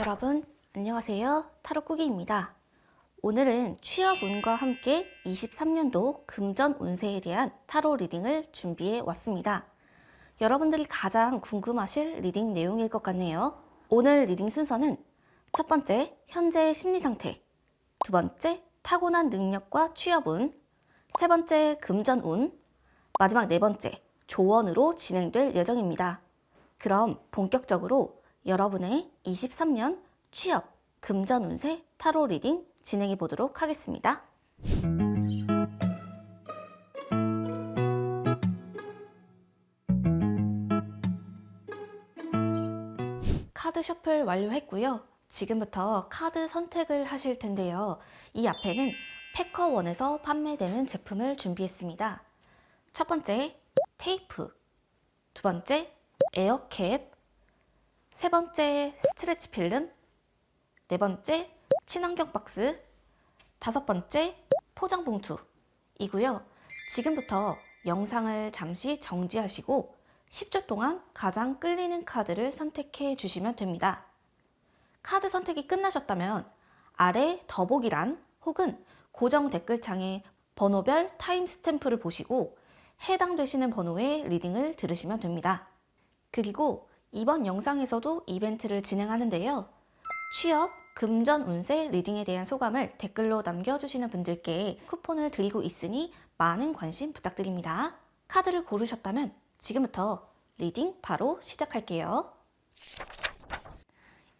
여러분, 안녕하세요. 타로꾸기입니다. 오늘은 취업운과 함께 23년도 금전 운세에 대한 타로 리딩을 준비해 왔습니다. 여러분들이 가장 궁금하실 리딩 내용일 것 같네요. 오늘 리딩 순서는 첫 번째, 현재의 심리 상태, 두 번째, 타고난 능력과 취업운, 세 번째, 금전운, 마지막 네 번째, 조언으로 진행될 예정입니다. 그럼 본격적으로 여러분의 23년 취업, 금전 운세 타로 리딩 진행해 보도록 하겠습니다. 카드 셔플 완료했고요. 지금부터 카드 선택을 하실 텐데요. 이 앞에는 패커원에서 판매되는 제품을 준비했습니다. 첫 번째, 테이프, 두 번째, 에어캡, 세 번째, 스트레치 필름, 네 번째, 친환경 박스, 다섯 번째, 포장 봉투이고요. 지금부터 영상을 잠시 정지하시고 10초 동안 가장 끌리는 카드를 선택해 주시면 됩니다. 카드 선택이 끝나셨다면 아래 더보기란 혹은 고정 댓글창에 번호별 타임스탬프를 보시고 해당되시는 번호의 리딩을 들으시면 됩니다. 그리고 이번 영상에서도 이벤트를 진행하는데요. 취업, 금전 운세 리딩에 대한 소감을 댓글로 남겨주시는 분들께 쿠폰을 드리고 있으니 많은 관심 부탁드립니다. 카드를 고르셨다면 지금부터 리딩 바로 시작할게요.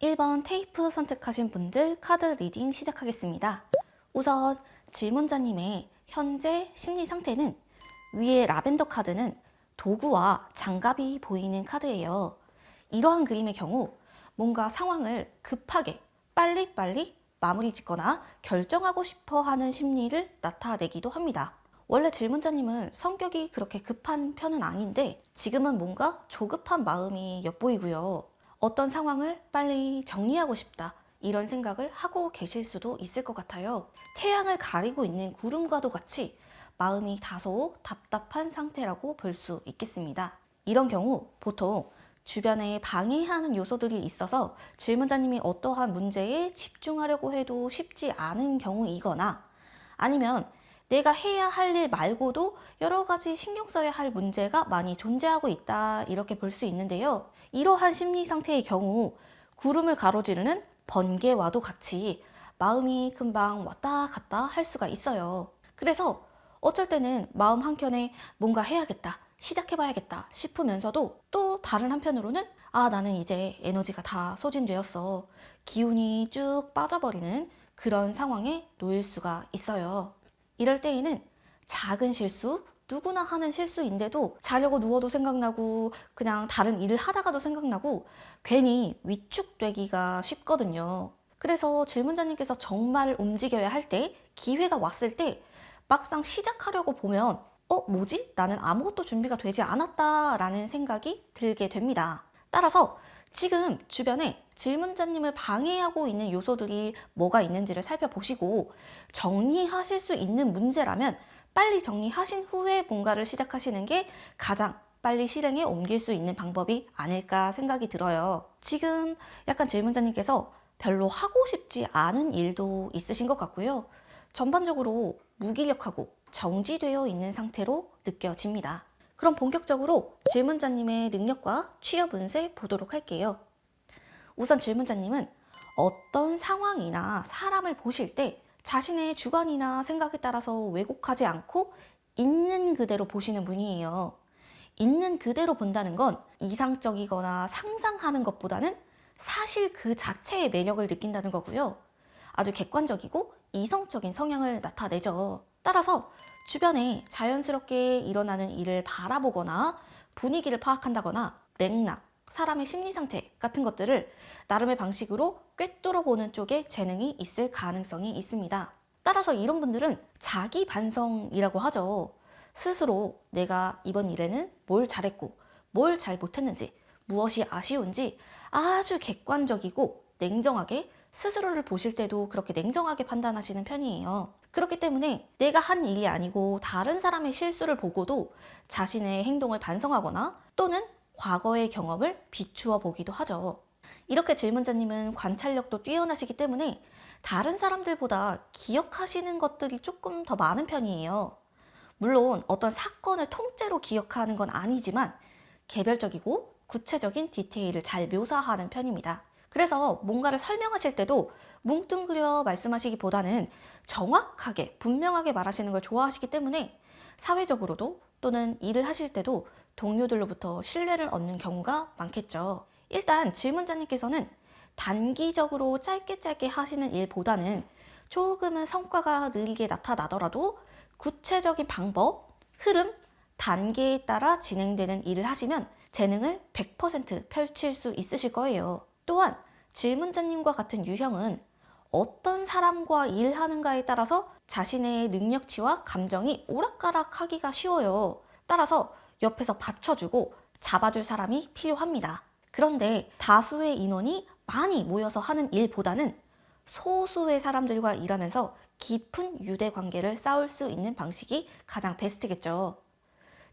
1번 테이프 선택하신 분들 카드 리딩 시작하겠습니다. 우선 질문자님의 현재 심리 상태는 위에 라벤더 카드는 도구와 장갑이 보이는 카드예요. 이러한 그림의 경우 뭔가 상황을 급하게 빨리빨리 마무리 짓거나 결정하고 싶어 하는 심리를 나타내기도 합니다. 원래 질문자님은 성격이 그렇게 급한 편은 아닌데 지금은 뭔가 조급한 마음이 엿보이고요. 어떤 상황을 빨리 정리하고 싶다 이런 생각을 하고 계실 수도 있을 것 같아요. 태양을 가리고 있는 구름과도 같이 마음이 다소 답답한 상태라고 볼 수 있겠습니다. 이런 경우 보통 주변에 방해하는 요소들이 있어서 질문자님이 어떠한 문제에 집중하려고 해도 쉽지 않은 경우이거나 아니면 내가 해야 할 일 말고도 여러 가지 신경 써야 할 문제가 많이 존재하고 있다 이렇게 볼 수 있는데요. 이러한 심리 상태의 경우 구름을 가로지르는 번개와도 같이 마음이 금방 왔다 갔다 할 수가 있어요. 그래서 어쩔 때는 마음 한켠에 뭔가 해야겠다, 시작해봐야겠다 싶으면서도 또 다른 한편으로는 나는 이제 에너지가 다 소진되었어. 기운이 쭉 빠져버리는 그런 상황에 놓일 수가 있어요. 이럴 때에는 작은 실수, 누구나 하는 실수인데도 자려고 누워도 생각나고 그냥 다른 일을 하다가도 생각나고 괜히 위축되기가 쉽거든요. 그래서 질문자님께서 정말 움직여야 할 때, 기회가 왔을 때 막상 시작하려고 보면 뭐지? 나는 아무것도 준비가 되지 않았다 라는 생각이 들게 됩니다. 따라서 지금 주변에 질문자님을 방해하고 있는 요소들이 뭐가 있는지를 살펴보시고 정리하실 수 있는 문제라면 빨리 정리하신 후에 뭔가를 시작하시는 게 가장 빨리 실행에 옮길 수 있는 방법이 아닐까 생각이 들어요. 지금 약간 질문자님께서 별로 하고 싶지 않은 일도 있으신 것 같고요. 전반적으로 무기력하고 정지되어 있는 상태로 느껴집니다. 그럼 본격적으로 질문자님의 능력과 취업 운세 보도록 할게요. 우선 질문자님은 어떤 상황이나 사람을 보실 때 자신의 주관이나 생각에 따라서 왜곡하지 않고 있는 그대로 보시는 분이에요. 있는 그대로 본다는 건 이상적이거나 상상하는 것보다는 사실 그 자체의 매력을 느낀다는 거고요. 아주 객관적이고 이성적인 성향을 나타내죠. 따라서 주변에 자연스럽게 일어나는 일을 바라보거나 분위기를 파악한다거나 맥락, 사람의 심리 상태 같은 것들을 나름의 방식으로 꿰뚫어 보는 쪽에 재능이 있을 가능성이 있습니다. 따라서 이런 분들은 자기 반성이라고 하죠. 스스로 내가 이번 일에는 뭘 잘했고 뭘 잘 못했는지, 무엇이 아쉬운지 아주 객관적이고 냉정하게 스스로를 보실 때도 그렇게 냉정하게 판단하시는 편이에요. 그렇기 때문에 내가 한 일이 아니고 다른 사람의 실수를 보고도 자신의 행동을 반성하거나 또는 과거의 경험을 비추어 보기도 하죠. 이렇게 질문자님은 관찰력도 뛰어나시기 때문에 다른 사람들보다 기억하시는 것들이 조금 더 많은 편이에요. 물론 어떤 사건을 통째로 기억하는 건 아니지만 개별적이고 구체적인 디테일을 잘 묘사하는 편입니다. 그래서 뭔가를 설명하실 때도 뭉뚱그려 말씀하시기보다는 정확하게 분명하게 말하시는 걸 좋아하시기 때문에 사회적으로도 또는 일을 하실 때도 동료들로부터 신뢰를 얻는 경우가 많겠죠. 일단 질문자님께서는 단기적으로 짧게 하시는 일보다는 조금은 성과가 느리게 나타나더라도 구체적인 방법, 흐름, 단계에 따라 진행되는 일을 하시면 재능을 100% 펼칠 수 있으실 거예요. 또한 질문자님과 같은 유형은 어떤 사람과 일하는가에 따라서 자신의 능력치와 감정이 오락가락하기가 쉬워요. 따라서 옆에서 받쳐주고 잡아줄 사람이 필요합니다. 그런데 다수의 인원이 많이 모여서 하는 일보다는 소수의 사람들과 일하면서 깊은 유대 관계를 쌓을 수 있는 방식이 가장 베스트겠죠.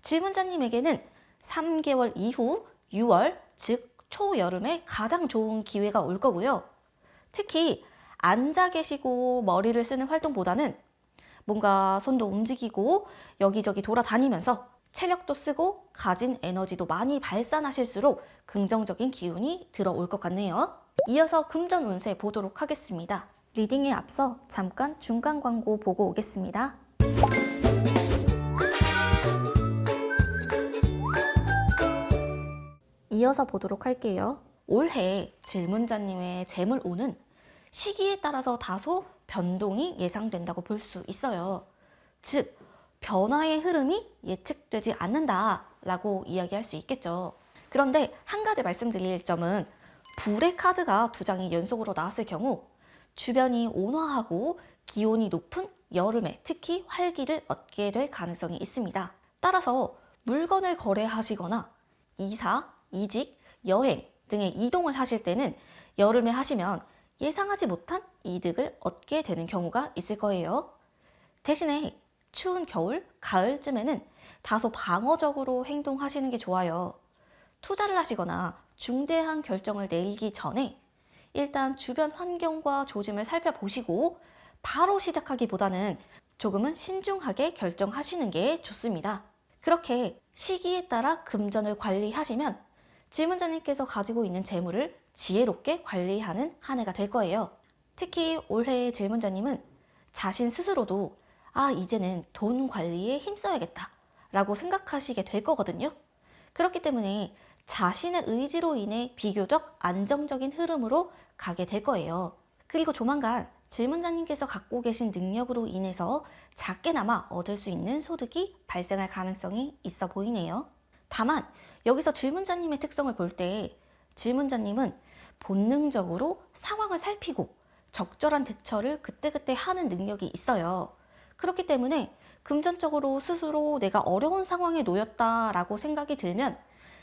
질문자님에게는 3개월 이후 6월, 즉 초여름에 가장 좋은 기회가 올 거고요. 특히 앉아 계시고 머리를 쓰는 활동보다는 뭔가 손도 움직이고 여기저기 돌아다니면서 체력도 쓰고 가진 에너지도 많이 발산하실수록 긍정적인 기운이 들어올 것 같네요. 이어서 금전 운세 보도록 하겠습니다. 리딩에 앞서 잠깐 중간 광고 보고 오겠습니다. 이어서 보도록 할게요. 올해 질문자님의 재물운은 시기에 따라서 다소 변동이 예상된다고 볼 수 있어요. 즉, 변화의 흐름이 예측되지 않는다라고 이야기할 수 있겠죠. 그런데 한 가지 말씀드릴 점은 불의 카드가 2장이 연속으로 나왔을 경우 주변이 온화하고 기온이 높은 여름에 특히 활기를 얻게 될 가능성이 있습니다. 따라서 물건을 거래하시거나 이사, 이직, 여행 등의 이동을 하실 때는 여름에 하시면 예상하지 못한 이득을 얻게 되는 경우가 있을 거예요. 대신에 추운 겨울, 가을쯤에는 다소 방어적으로 행동하시는 게 좋아요. 투자를 하시거나 중대한 결정을 내리기 전에 일단 주변 환경과 조짐을 살펴보시고 바로 시작하기보다는 조금은 신중하게 결정하시는 게 좋습니다. 그렇게 시기에 따라 금전을 관리하시면 질문자님께서 가지고 있는 재물을 지혜롭게 관리하는 한 해가 될 거예요. 특히 올해의 질문자님은 자신 스스로도 이제는 돈 관리에 힘써야겠다 라고 생각하시게 될 거거든요. 그렇기 때문에 자신의 의지로 인해 비교적 안정적인 흐름으로 가게 될 거예요. 그리고 조만간 질문자님께서 갖고 계신 능력으로 인해서 작게나마 얻을 수 있는 소득이 발생할 가능성이 있어 보이네요. 다만 여기서 질문자님의 특성을 볼 때 질문자님은 본능적으로 상황을 살피고 적절한 대처를 그때그때 하는 능력이 있어요. 그렇기 때문에 금전적으로 스스로 내가 어려운 상황에 놓였다라고 생각이 들면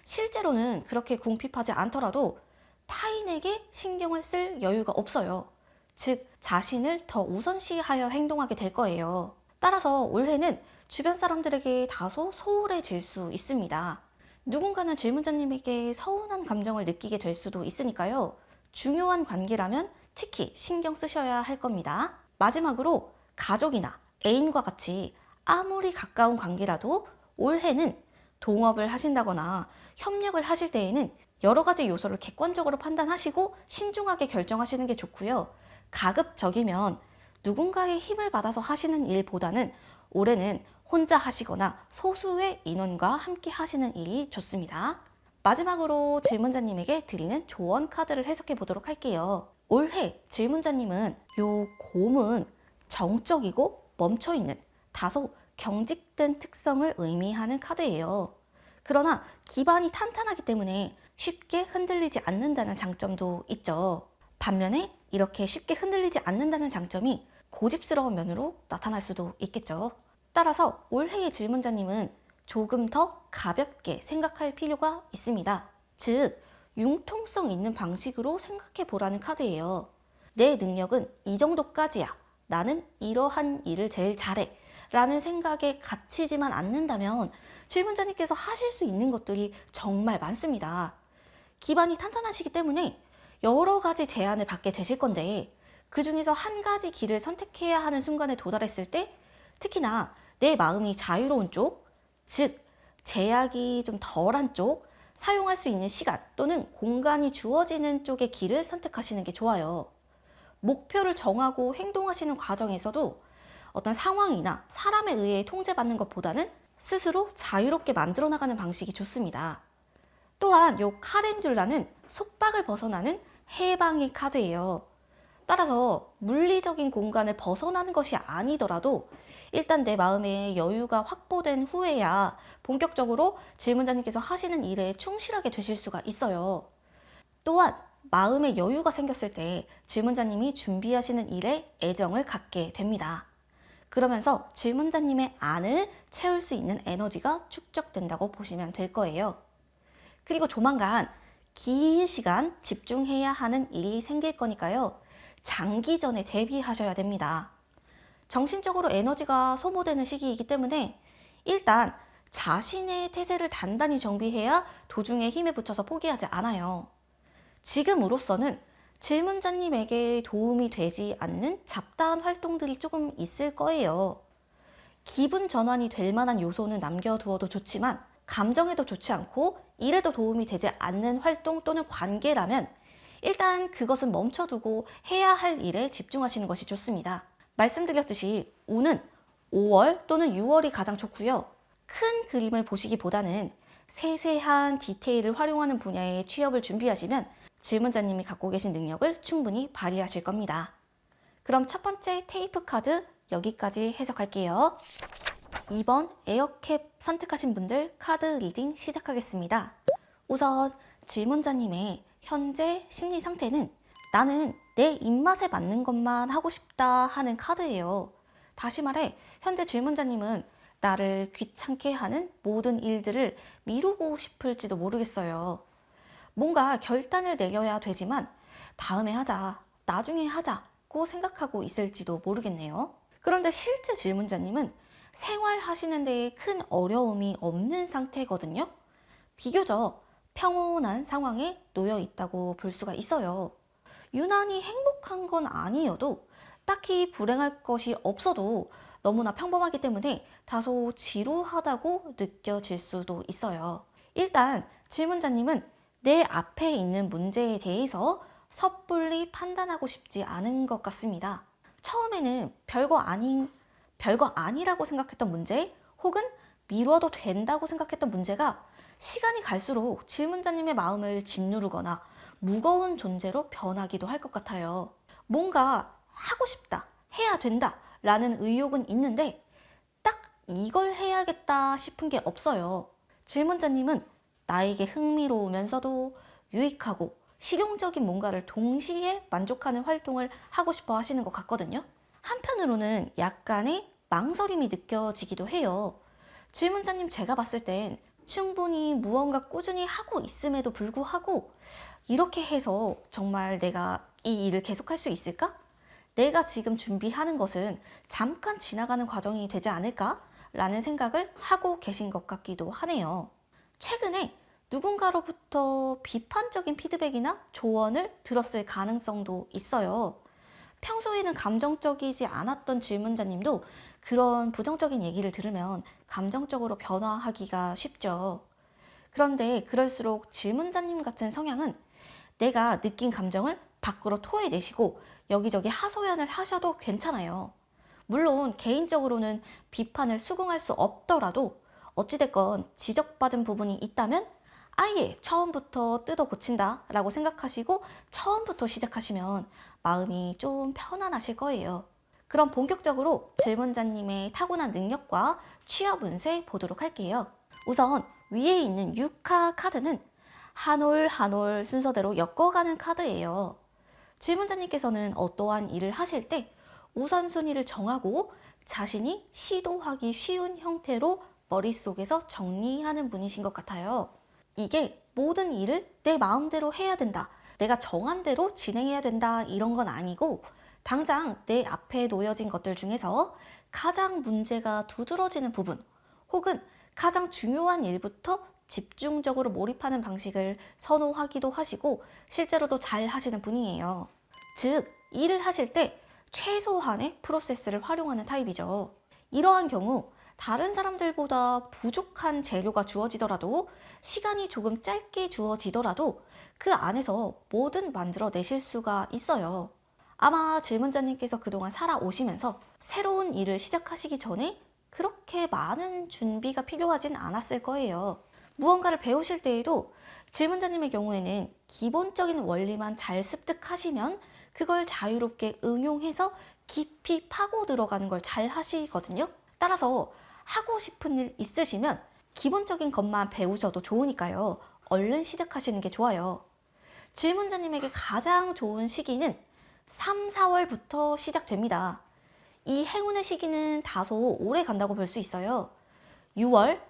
실제로는 그렇게 궁핍하지 않더라도 타인에게 신경을 쓸 여유가 없어요. 즉, 자신을 더 우선시하여 행동하게 될 거예요. 따라서 올해는 주변 사람들에게 다소 소홀해질 수 있습니다. 누군가는 질문자님에게 서운한 감정을 느끼게 될 수도 있으니까요. 중요한 관계라면 특히 신경 쓰셔야 할 겁니다. 마지막으로 가족이나 애인과 같이 아무리 가까운 관계라도 올해는 동업을 하신다거나 협력을 하실 때에는 여러 가지 요소를 객관적으로 판단하시고 신중하게 결정하시는 게 좋고요. 가급적이면 누군가의 힘을 받아서 하시는 일보다는 올해는 혼자 하시거나 소수의 인원과 함께 하시는 일이 좋습니다. 마지막으로 질문자님에게 드리는 조언 카드를 해석해 보도록 할게요. 올해 질문자님은 요 곰은 정적이고 멈춰있는 다소 경직된 특성을 의미하는 카드예요. 그러나 기반이 탄탄하기 때문에 쉽게 흔들리지 않는다는 장점도 있죠. 반면에 이렇게 쉽게 흔들리지 않는다는 장점이 고집스러운 면으로 나타날 수도 있겠죠. 따라서 올해의 질문자님은 조금 더 가볍게 생각할 필요가 있습니다. 즉, 융통성 있는 방식으로 생각해 보라는 카드예요. 내 능력은 이 정도까지야. 나는 이러한 일을 제일 잘해. 라는 생각에 갇히지만 않는다면 질문자님께서 하실 수 있는 것들이 정말 많습니다. 기반이 탄탄하시기 때문에 여러 가지 제안을 받게 되실 건데 그 중에서 한 가지 길을 선택해야 하는 순간에 도달했을 때 특히나 내 마음이 자유로운 쪽, 즉 제약이 좀 덜한 쪽, 사용할 수 있는 시간 또는 공간이 주어지는 쪽의 길을 선택하시는 게 좋아요. 목표를 정하고 행동하시는 과정에서도 어떤 상황이나 사람에 의해 통제받는 것보다는 스스로 자유롭게 만들어 나가는 방식이 좋습니다. 또한 요 카렌듈라는 속박을 벗어나는 해방의 카드예요. 따라서 물리적인 공간을 벗어나는 것이 아니더라도 일단 내 마음의 여유가 확보된 후에야 본격적으로 질문자님께서 하시는 일에 충실하게 되실 수가 있어요. 또한 마음의 여유가 생겼을 때 질문자님이 준비하시는 일에 애정을 갖게 됩니다. 그러면서 질문자님의 안을 채울 수 있는 에너지가 축적된다고 보시면 될 거예요. 그리고 조만간 긴 시간 집중해야 하는 일이 생길 거니까요. 장기전에 대비하셔야 됩니다. 정신적으로 에너지가 소모되는 시기이기 때문에 일단 자신의 태세를 단단히 정비해야 도중에 힘에 붙여서 포기하지 않아요. 지금으로서는 질문자님에게 도움이 되지 않는 잡다한 활동들이 조금 있을 거예요. 기분 전환이 될 만한 요소는 남겨두어도 좋지만 감정에도 좋지 않고 일에도 도움이 되지 않는 활동 또는 관계라면 일단 그것은 멈춰두고 해야 할 일에 집중하시는 것이 좋습니다. 말씀드렸듯이 운은 5월 또는 6월이 가장 좋고요. 큰 그림을 보시기보다는 세세한 디테일을 활용하는 분야에 취업을 준비하시면 질문자님이 갖고 계신 능력을 충분히 발휘하실 겁니다. 그럼 첫 번째 테이프 카드 여기까지 해석할게요. 2번 에어캡 선택하신 분들 카드 리딩 시작하겠습니다. 우선 질문자님의 현재 심리 상태는 나는 내 입맛에 맞는 것만 하고 싶다 하는 카드예요. 다시 말해 현재 질문자님은 나를 귀찮게 하는 모든 일들을 미루고 싶을지도 모르겠어요. 뭔가 결단을 내려야 되지만 다음에 하자, 나중에 하자고 생각하고 있을지도 모르겠네요. 그런데 실제 질문자님은 생활하시는 데에 큰 어려움이 없는 상태거든요. 비교적 평온한 상황에 놓여 있다고 볼 수가 있어요. 유난히 행복한 건 아니어도 딱히 불행할 것이 없어도 너무나 평범하기 때문에 다소 지루하다고 느껴질 수도 있어요. 일단 질문자님은 내 앞에 있는 문제에 대해서 섣불리 판단하고 싶지 않은 것 같습니다. 처음에는 별거 아니라고 생각했던 문제 혹은 미뤄도 된다고 생각했던 문제가 시간이 갈수록 질문자님의 마음을 짓누르거나 무거운 존재로 변하기도 할 것 같아요. 뭔가 하고 싶다, 해야 된다 라는 의욕은 있는데 딱 이걸 해야겠다 싶은 게 없어요. 질문자님은 나에게 흥미로우면서도 유익하고 실용적인 뭔가를 동시에 만족하는 활동을 하고 싶어 하시는 것 같거든요. 한편으로는 약간의 망설임이 느껴지기도 해요. 질문자님 제가 봤을 땐 충분히 무언가 꾸준히 하고 있음에도 불구하고 이렇게 해서 정말 내가 이 일을 계속할 수 있을까? 내가 지금 준비하는 것은 잠깐 지나가는 과정이 되지 않을까? 라는 생각을 하고 계신 것 같기도 하네요. 최근에 누군가로부터 비판적인 피드백이나 조언을 들었을 가능성도 있어요. 평소에는 감정적이지 않았던 질문자님도 그런 부정적인 얘기를 들으면 감정적으로 변화하기가 쉽죠. 그런데 그럴수록 질문자님 같은 성향은 내가 느낀 감정을 밖으로 토해내시고 여기저기 하소연을 하셔도 괜찮아요. 물론 개인적으로는 비판을 수긍할 수 없더라도 어찌됐건 지적받은 부분이 있다면 아예 처음부터 뜯어 고친다 라고 생각하시고 처음부터 시작하시면 마음이 좀 편안하실 거예요. 그럼 본격적으로 질문자님의 타고난 능력과 취업 운세 보도록 할게요. 우선 위에 있는 6카 카드는 한 올 한 올 순서대로 엮어가는 카드예요. 질문자님께서는 어떠한 일을 하실 때 우선순위를 정하고 자신이 시도하기 쉬운 형태로 머릿속에서 정리하는 분이신 것 같아요. 이게 모든 일을 내 마음대로 해야 된다, 내가 정한 대로 진행해야 된다 이런 건 아니고 당장 내 앞에 놓여진 것들 중에서 가장 문제가 두드러지는 부분 혹은 가장 중요한 일부터 집중적으로 몰입하는 방식을 선호하기도 하시고 실제로도 잘 하시는 분이에요. 즉, 일을 하실 때 최소한의 프로세스를 활용하는 타입이죠. 이러한 경우 다른 사람들보다 부족한 재료가 주어지더라도 시간이 조금 짧게 주어지더라도 그 안에서 뭐든 만들어내실 수가 있어요. 아마 질문자님께서 그동안 살아오시면서 새로운 일을 시작하시기 전에 그렇게 많은 준비가 필요하진 않았을 거예요. 무언가를 배우실 때에도 질문자님의 경우에는 기본적인 원리만 잘 습득하시면 그걸 자유롭게 응용해서 깊이 파고 들어가는 걸 잘 하시거든요. 따라서 하고 싶은 일 있으시면 기본적인 것만 배우셔도 좋으니까요. 얼른 시작하시는 게 좋아요. 질문자님에게 가장 좋은 시기는 3, 4월부터 시작됩니다. 이 행운의 시기는 다소 오래 간다고 볼 수 있어요. 6월,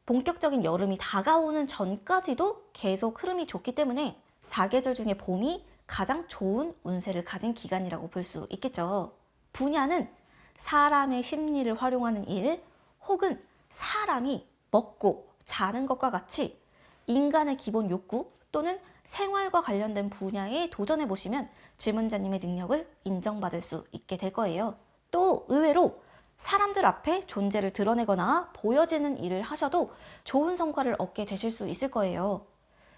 본격적인 여름이 다가오는 전까지도 계속 흐름이 좋기 때문에 사계절 중에 봄이 가장 좋은 운세를 가진 기간이라고 볼 수 있겠죠. 분야는 사람의 심리를 활용하는 일, 혹은 사람이 먹고 자는 것과 같이 인간의 기본 욕구 또는 생활과 관련된 분야에 도전해 보시면 질문자님의 능력을 인정받을 수 있게 될 거예요. 또 의외로 사람들 앞에 존재를 드러내거나 보여지는 일을 하셔도 좋은 성과를 얻게 되실 수 있을 거예요.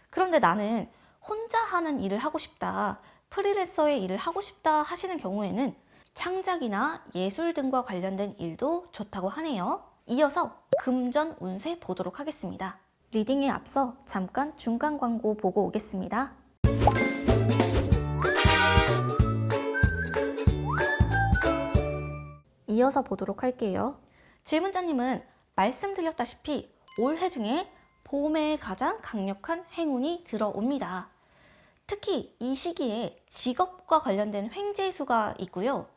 그런데 나는 혼자 하는 일을 하고 싶다, 프리랜서의 일을 하고 싶다 하시는 경우에는 창작이나 예술 등과 관련된 일도 좋다고 하네요. 이어서 금전 운세 보도록 하겠습니다. 리딩에 앞서 잠깐 중간 광고 보고 오겠습니다. 이어서 보도록 할게요. 질문자님은 말씀드렸다시피 올해 중에 봄에 가장 강력한 행운이 들어옵니다. 특히 이 시기에 직업과 관련된 횡재수가 있고요.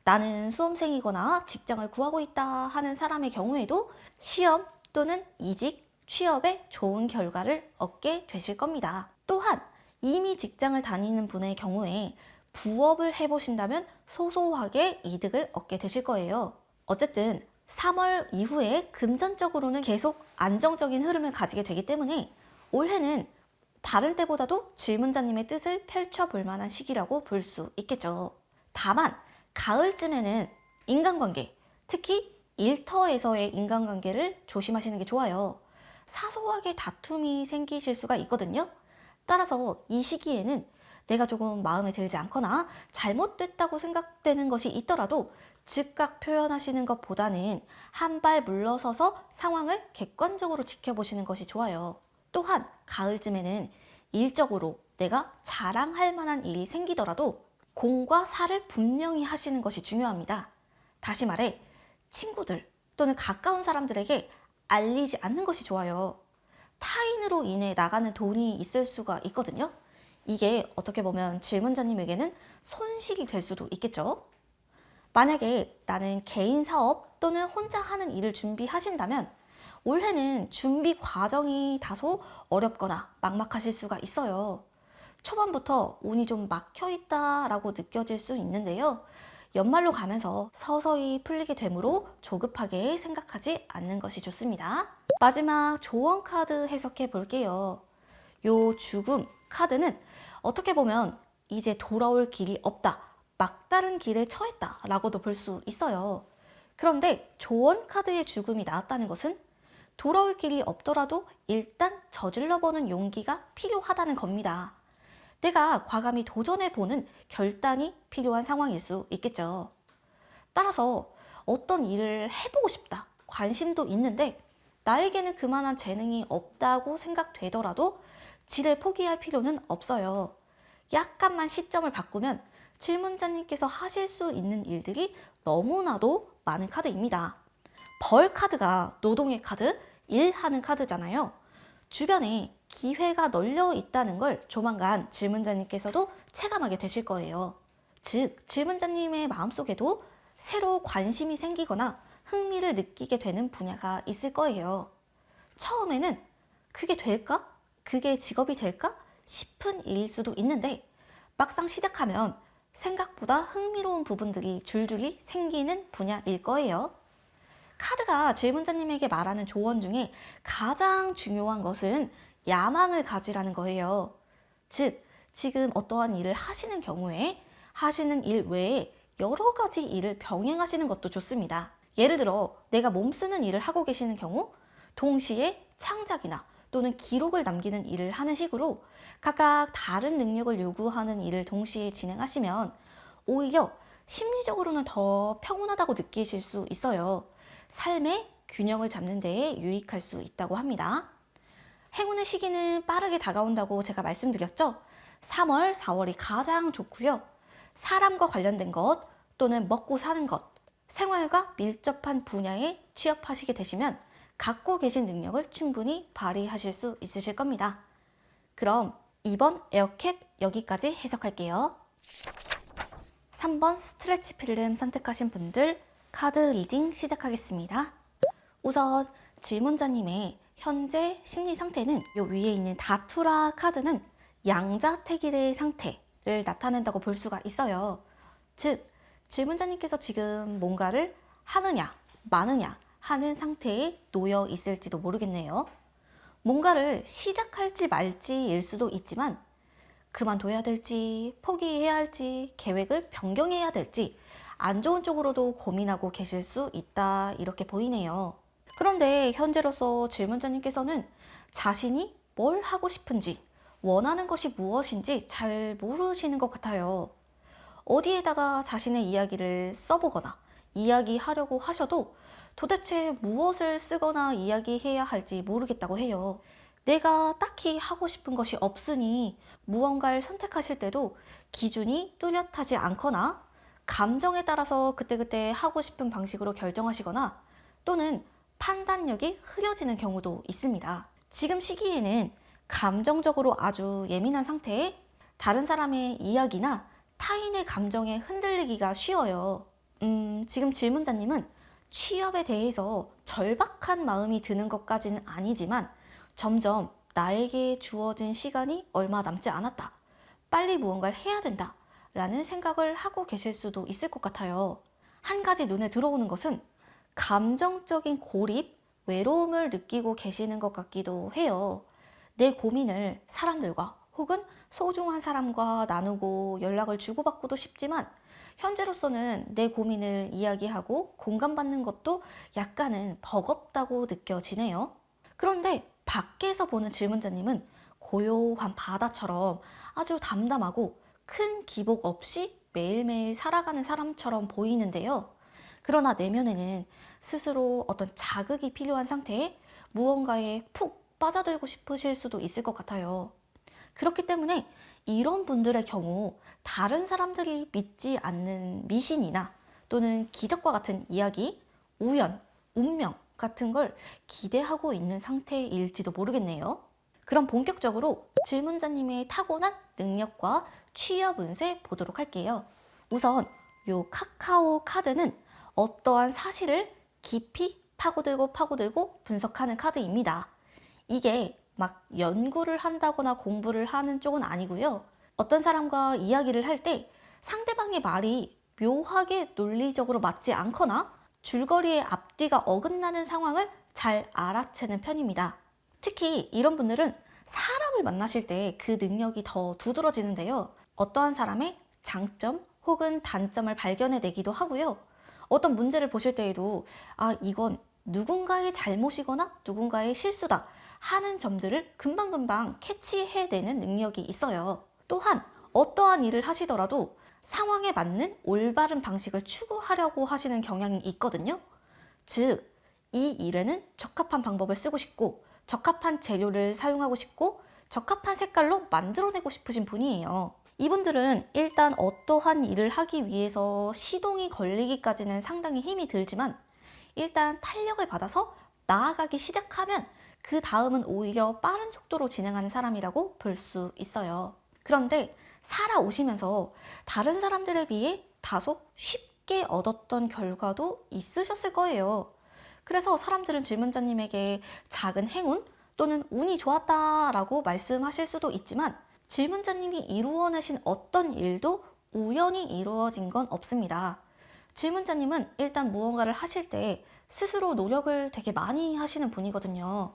나는 수험생이거나 직장을 구하고 있다 하는 사람의 경우에도 시험 또는 이직, 취업에 좋은 결과를 얻게 되실 겁니다. 또한 이미 직장을 다니는 분의 경우에 부업을 해보신다면 소소하게 이득을 얻게 되실 거예요. 어쨌든 3월 이후에 금전적으로는 계속 안정적인 흐름을 가지게 되기 때문에 올해는 다른 때보다도 질문자님의 뜻을 펼쳐볼 만한 시기라고 볼 수 있겠죠. 다만 가을쯤에는 인간관계, 특히 일터에서의 인간관계를 조심하시는 게 좋아요. 사소하게 다툼이 생기실 수가 있거든요. 따라서 이 시기에는 내가 조금 마음에 들지 않거나 잘못됐다고 생각되는 것이 있더라도 즉각 표현하시는 것보다는 한 발 물러서서 상황을 객관적으로 지켜보시는 것이 좋아요. 또한 가을쯤에는 일적으로 내가 자랑할 만한 일이 생기더라도 공과 사를 분명히 하시는 것이 중요합니다. 다시 말해 친구들 또는 가까운 사람들에게 알리지 않는 것이 좋아요. 타인으로 인해 나가는 돈이 있을 수가 있거든요. 이게 어떻게 보면 질문자님에게는 손실이 될 수도 있겠죠. 만약에 나는 개인 사업 또는 혼자 하는 일을 준비하신다면 올해는 준비 과정이 다소 어렵거나 막막하실 수가 있어요. 초반부터 운이 좀 막혀 있다라고 느껴질 수 있는데요. 연말로 가면서 서서히 풀리게 되므로 조급하게 생각하지 않는 것이 좋습니다. 마지막 조언 카드 해석해 볼게요. 요 죽음 카드는 어떻게 보면 이제 돌아올 길이 없다, 막다른 길에 처했다 라고도 볼 수 있어요. 그런데 조언 카드의 죽음이 나왔다는 것은 돌아올 길이 없더라도 일단 저질러보는 용기가 필요하다는 겁니다. 내가 과감히 도전해보는 결단이 필요한 상황일 수 있겠죠. 따라서 어떤 일을 해보고 싶다, 관심도 있는데 나에게는 그만한 재능이 없다고 생각되더라도 지레 포기할 필요는 없어요. 약간만 시점을 바꾸면 질문자님께서 하실 수 있는 일들이 너무나도 많은 카드입니다. 벌 카드가 노동의 카드, 일하는 카드잖아요. 주변에 기회가 널려 있다는 걸 조만간 질문자님께서도 체감하게 되실 거예요. 즉, 질문자님의 마음속에도 새로 관심이 생기거나 흥미를 느끼게 되는 분야가 있을 거예요. 처음에는 그게 될까? 그게 직업이 될까? 싶은 일일 수도 있는데 막상 시작하면 생각보다 흥미로운 부분들이 줄줄이 생기는 분야일 거예요. 카드가 질문자님에게 말하는 조언 중에 가장 중요한 것은 야망을 가지라는 거예요. 즉, 지금 어떠한 일을 하시는 경우에 하시는 일 외에 여러 가지 일을 병행하시는 것도 좋습니다. 예를 들어 내가 몸 쓰는 일을 하고 계시는 경우 동시에 창작이나 또는 기록을 남기는 일을 하는 식으로 각각 다른 능력을 요구하는 일을 동시에 진행하시면 오히려 심리적으로는 더 평온하다고 느끼실 수 있어요. 삶의 균형을 잡는 데에 유익할 수 있다고 합니다. 행운의 시기는 빠르게 다가온다고 제가 말씀드렸죠? 3월, 4월이 가장 좋고요. 사람과 관련된 것 또는 먹고 사는 것, 생활과 밀접한 분야에 취업하시게 되시면 갖고 계신 능력을 충분히 발휘하실 수 있으실 겁니다. 그럼 이번 에어캡 여기까지 해석할게요. 3번 스트레치 필름 선택하신 분들 카드 리딩 시작하겠습니다. 우선 질문자님의 현재 심리 상태는 요 위에 있는 다투라 카드는 양자택일의 상태를 나타낸다고 볼 수가 있어요. 즉, 질문자님께서 지금 뭔가를 하느냐, 마느냐 하는 상태에 놓여 있을지도 모르겠네요. 뭔가를 시작할지 말지일 수도 있지만 그만둬야 될지, 포기해야 할지, 계획을 변경해야 될지 안 좋은 쪽으로도 고민하고 계실 수 있다 이렇게 보이네요. 그런데 현재로서 질문자님께서는 자신이 뭘 하고 싶은지, 원하는 것이 무엇인지 잘 모르시는 것 같아요. 어디에다가 자신의 이야기를 써보거나 이야기하려고 하셔도 도대체 무엇을 쓰거나 이야기해야 할지 모르겠다고 해요. 내가 딱히 하고 싶은 것이 없으니 무언가를 선택하실 때도 기준이 뚜렷하지 않거나 감정에 따라서 그때그때 하고 싶은 방식으로 결정하시거나 또는 판단력이 흐려지는 경우도 있습니다. 지금 시기에는 감정적으로 아주 예민한 상태에 다른 사람의 이야기나 타인의 감정에 흔들리기가 쉬워요. 지금 질문자님은 취업에 대해서 절박한 마음이 드는 것까지는 아니지만 점점 나에게 주어진 시간이 얼마 남지 않았다. 빨리 무언가를 해야 된다. 라는 생각을 하고 계실 수도 있을 것 같아요. 한 가지 눈에 들어오는 것은 감정적인 고립, 외로움을 느끼고 계시는 것 같기도 해요. 내 고민을 사람들과 혹은 소중한 사람과 나누고 연락을 주고받고도 싶지만 현재로서는 내 고민을 이야기하고 공감받는 것도 약간은 버겁다고 느껴지네요. 그런데 밖에서 보는 질문자님은 고요한 바다처럼 아주 담담하고 큰 기복 없이 매일매일 살아가는 사람처럼 보이는데요. 그러나 내면에는 스스로 어떤 자극이 필요한 상태에 무언가에 푹 빠져들고 싶으실 수도 있을 것 같아요. 그렇기 때문에 이런 분들의 경우 다른 사람들이 믿지 않는 미신이나 또는 기적과 같은 이야기, 우연, 운명 같은 걸 기대하고 있는 상태일지도 모르겠네요. 그럼 본격적으로 질문자님의 타고난 능력과 취업 운세 보도록 할게요. 우선 요 카카오 카드는 어떠한 사실을 깊이 파고들고 분석하는 카드입니다. 이게 막 연구를 한다거나 공부를 하는 쪽은 아니고요. 어떤 사람과 이야기를 할 때 상대방의 말이 묘하게 논리적으로 맞지 않거나 줄거리의 앞뒤가 어긋나는 상황을 잘 알아채는 편입니다. 특히 이런 분들은 사람을 만나실 때 그 능력이 더 두드러지는데요. 어떠한 사람의 장점 혹은 단점을 발견해내기도 하고요. 어떤 문제를 보실 때에도 이건 누군가의 잘못이거나 누군가의 실수다 하는 점들을 금방금방 캐치해내는 능력이 있어요. 또한 어떠한 일을 하시더라도 상황에 맞는 올바른 방식을 추구하려고 하시는 경향이 있거든요. 즉, 이 일에는 적합한 방법을 쓰고 싶고 적합한 재료를 사용하고 싶고 적합한 색깔로 만들어내고 싶으신 분이에요. 이분들은 일단 어떠한 일을 하기 위해서 시동이 걸리기까지는 상당히 힘이 들지만 일단 탄력을 받아서 나아가기 시작하면 그 다음은 오히려 빠른 속도로 진행하는 사람이라고 볼 수 있어요. 그런데 살아오시면서 다른 사람들에 비해 다소 쉽게 얻었던 결과도 있으셨을 거예요. 그래서 사람들은 질문자님에게 작은 행운 또는 운이 좋았다라고 말씀하실 수도 있지만 질문자님이 이루어내신 어떤 일도 우연히 이루어진 건 없습니다. 질문자님은 일단 무언가를 하실 때 스스로 노력을 되게 많이 하시는 분이거든요.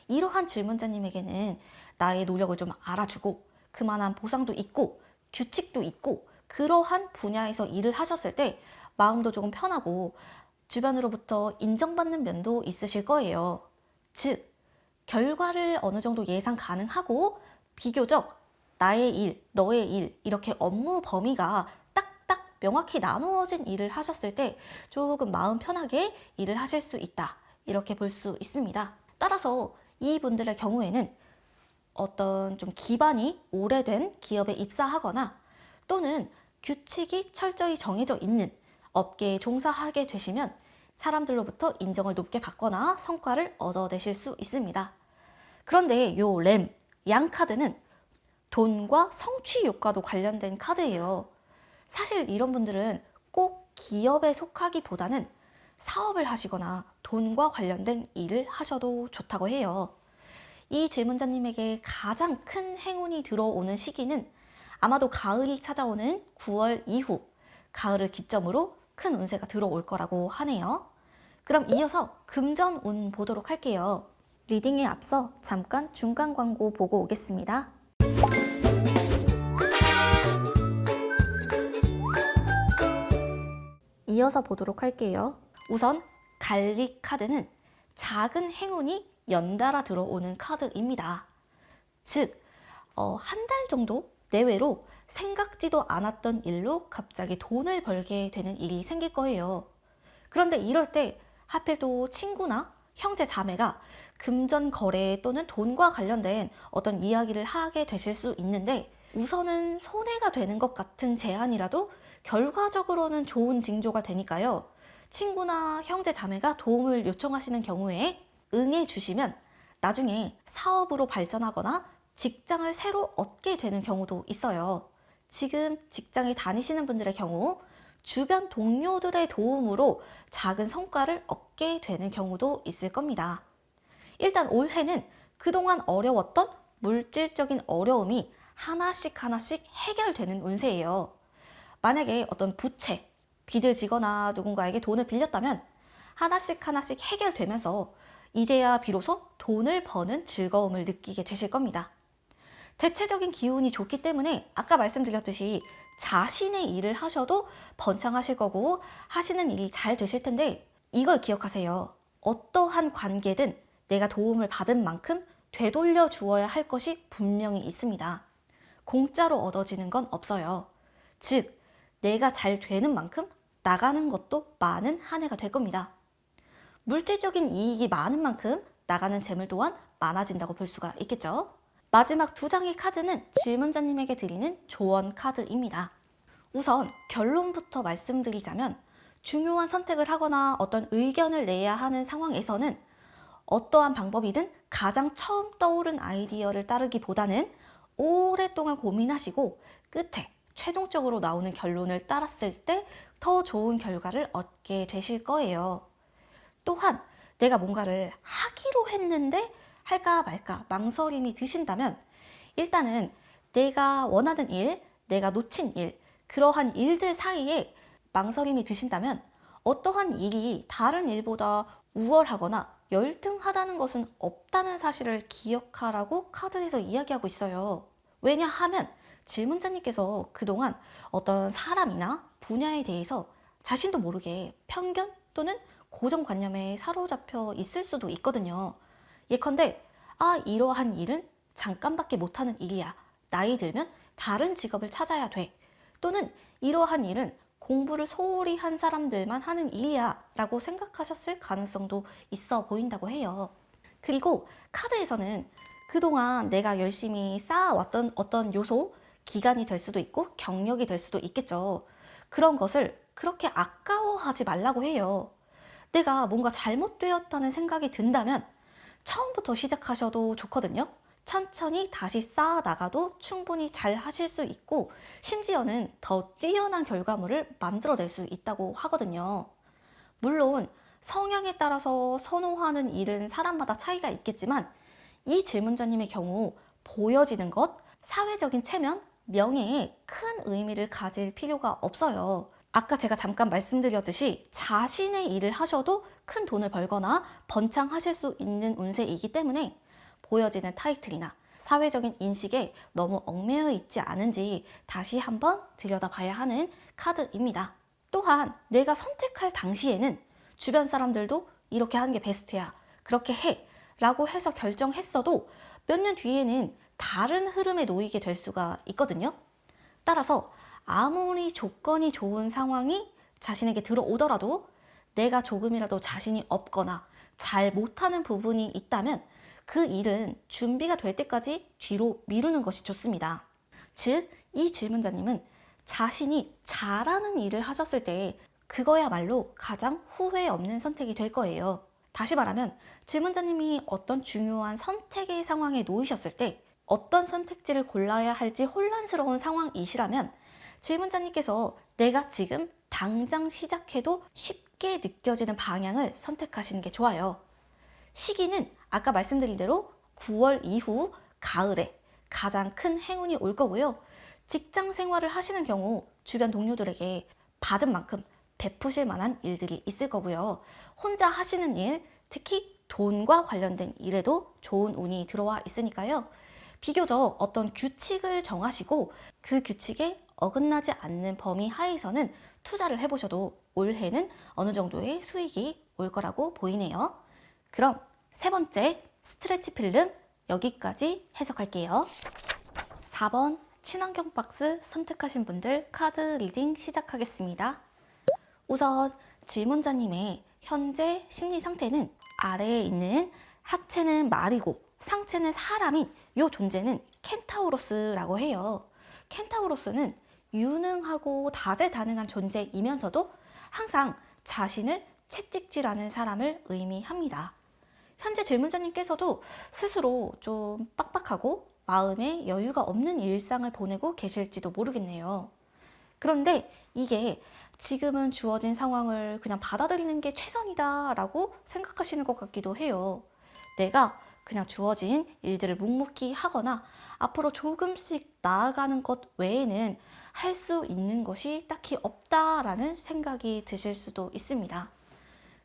이러한 질문자님에게는 나의 노력을 좀 알아주고 그만한 보상도 있고 규칙도 있고 그러한 분야에서 일을 하셨을 때 마음도 조금 편하고 주변으로부터 인정받는 면도 있으실 거예요. 즉, 결과를 어느 정도 예상 가능하고 비교적 나의 일, 너의 일 이렇게 업무 범위가 딱딱 명확히 나누어진 일을 하셨을 때 조금 마음 편하게 일을 하실 수 있다. 이렇게 볼 수 있습니다. 따라서 이분들의 경우에는 어떤 좀 기반이 오래된 기업에 입사하거나 또는 규칙이 철저히 정해져 있는 업계에 종사하게 되시면 사람들로부터 인정을 높게 받거나 성과를 얻어내실 수 있습니다. 그런데 요 램, 양 카드는 돈과 성취 욕과도 관련된 카드예요. 사실 이런 분들은 꼭 기업에 속하기보다는 사업을 하시거나 돈과 관련된 일을 하셔도 좋다고 해요. 이 질문자님에게 가장 큰 행운이 들어오는 시기는 아마도 가을이 찾아오는 9월 이후, 가을을 기점으로 큰 운세가 들어올 거라고 하네요. 그럼 이어서 금전운 보도록 할게요. 리딩에 앞서 잠깐 중간 광고 보고 오겠습니다. 이어서 보도록 할게요. 우선 갈릭 카드는 작은 행운이 연달아 들어오는 카드입니다. 즉, 한 달 정도 내외로 생각지도 않았던 일로 갑자기 돈을 벌게 되는 일이 생길 거예요. 그런데 이럴 때 하필 또 친구나 형제 자매가 금전 거래 또는 돈과 관련된 어떤 이야기를 하게 되실 수 있는데 우선은 손해가 되는 것 같은 제안이라도 결과적으로는 좋은 징조가 되니까요. 친구나 형제 자매가 도움을 요청하시는 경우에 응해 주시면 나중에 사업으로 발전하거나 직장을 새로 얻게 되는 경우도 있어요. 지금 직장에 다니시는 분들의 경우 주변 동료들의 도움으로 작은 성과를 얻게 되는 경우도 있을 겁니다. 일단 올해는 그동안 어려웠던 물질적인 어려움이 하나씩 해결되는 운세예요. 만약에 어떤 부채, 빚을 지거나 누군가에게 돈을 빌렸다면 하나씩 해결되면서 이제야 비로소 돈을 버는 즐거움을 느끼게 되실 겁니다. 대체적인 기운이 좋기 때문에 아까 말씀드렸듯이 자신의 일을 하셔도 번창하실 거고 하시는 일이 잘 되실 텐데 이걸 기억하세요. 어떠한 관계든 내가 도움을 받은 만큼 되돌려 주어야 할 것이 분명히 있습니다. 공짜로 얻어지는 건 없어요. 즉, 내가 잘 되는 만큼 나가는 것도 많은 한 해가 될 겁니다. 물질적인 이익이 많은 만큼 나가는 재물 또한 많아진다고 볼 수가 있겠죠. 마지막 두 장의 카드는 질문자님에게 드리는 조언 카드입니다. 우선 결론부터 말씀드리자면 중요한 선택을 하거나 어떤 의견을 내야 하는 상황에서는 어떠한 방법이든 가장 처음 떠오른 아이디어를 따르기보다는 오랫동안 고민하시고 끝에 최종적으로 나오는 결론을 따랐을 때 더 좋은 결과를 얻게 되실 거예요. 또한 내가 뭔가를 하기로 했는데 할까 말까 망설임이 드신다면 일단은 내가 원하는 일, 내가 놓친 일, 그러한 일들 사이에 망설임이 드신다면 어떠한 일이 다른 일보다 우월하거나 열등하다는 것은 없다는 사실을 기억하라고 카드에서 이야기하고 있어요. 왜냐하면 질문자님께서 그동안 어떤 사람이나 분야에 대해서 자신도 모르게 편견 또는 고정관념에 사로잡혀 있을 수도 있거든요. 예컨대 이러한 일은 잠깐밖에 못하는 일이야. 나이 들면 다른 직업을 찾아야 돼. 또는 이러한 일은 공부를 소홀히 한 사람들만 하는 일이야 라고 생각하셨을 가능성도 있어 보인다고 해요. 그리고 카드에서는 그동안 내가 열심히 쌓아왔던 어떤 요소, 기간이 될 수도 있고 경력이 될 수도 있겠죠. 그런 것을 그렇게 아까워하지 말라고 해요. 내가 뭔가 잘못되었다는 생각이 든다면 처음부터 시작하셔도 좋거든요. 천천히 다시 쌓아 나가도 충분히 잘 하실 수 있고 심지어는 더 뛰어난 결과물을 만들어낼 수 있다고 하거든요. 물론 성향에 따라서 선호하는 일은 사람마다 차이가 있겠지만 이 질문자님의 경우 보여지는 것, 사회적인 체면, 명예에 큰 의미를 가질 필요가 없어요. 아까 제가 잠깐 말씀드렸듯이 자신의 일을 하셔도 큰 돈을 벌거나 번창하실 수 있는 운세이기 때문에 보여지는 타이틀이나 사회적인 인식에 너무 얽매여 있지 않은지 다시 한번 들여다봐야 하는 카드입니다. 또한 내가 선택할 당시에는 주변 사람들도 이렇게 하는 게 베스트야, 그렇게 해 라고 해서 결정했어도 몇 년 뒤에는 다른 흐름에 놓이게 될 수가 있거든요. 따라서 아무리 조건이 좋은 상황이 자신에게 들어오더라도 내가 조금이라도 자신이 없거나 잘 못하는 부분이 있다면 그 일은 준비가 될 때까지 뒤로 미루는 것이 좋습니다. 즉, 이 질문자님은 자신이 잘하는 일을 하셨을 때 그거야말로 가장 후회 없는 선택이 될 거예요. 다시 말하면 질문자님이 어떤 중요한 선택의 상황에 놓이셨을 때 어떤 선택지를 골라야 할지 혼란스러운 상황이시라면 질문자님께서 내가 지금 당장 시작해도 쉽게 느껴지는 방향을 선택하시는 게 좋아요. 시기는 아까 말씀드린 대로 9월 이후 가을에 가장 큰 행운이 올 거고요. 직장 생활을 하시는 경우 주변 동료들에게 받은 만큼 베푸실 만한 일들이 있을 거고요. 혼자 하시는 일, 특히 돈과 관련된 일에도 좋은 운이 들어와 있으니까요. 비교적 어떤 규칙을 정하시고 그 규칙에 어긋나지 않는 범위 하에서는 투자를 해보셔도 올해는 어느 정도의 수익이 올 거라고 보이네요. 그럼 세 번째 스트레치 필름 여기까지 해석할게요. 4번 친환경 박스 선택하신 분들 카드 리딩 시작하겠습니다. 우선 질문자님의 현재 심리 상태는 아래에 있는 하체는 말이고 상체는 사람인 이 존재는 켄타우로스라고 해요. 켄타우로스는 유능하고 다재다능한 존재이면서도 항상 자신을 채찍질하는 사람을 의미합니다. 현재 질문자님께서도 스스로 좀 빡빡하고 마음에 여유가 없는 일상을 보내고 계실지도 모르겠네요. 그런데 이게 지금은 주어진 상황을 그냥 받아들이는 게 최선이다 라고 생각하시는 것 같기도 해요. 내가 그냥 주어진 일들을 묵묵히 하거나 앞으로 조금씩 나아가는 것 외에는 할 수 있는 것이 딱히 없다라는 생각이 드실 수도 있습니다.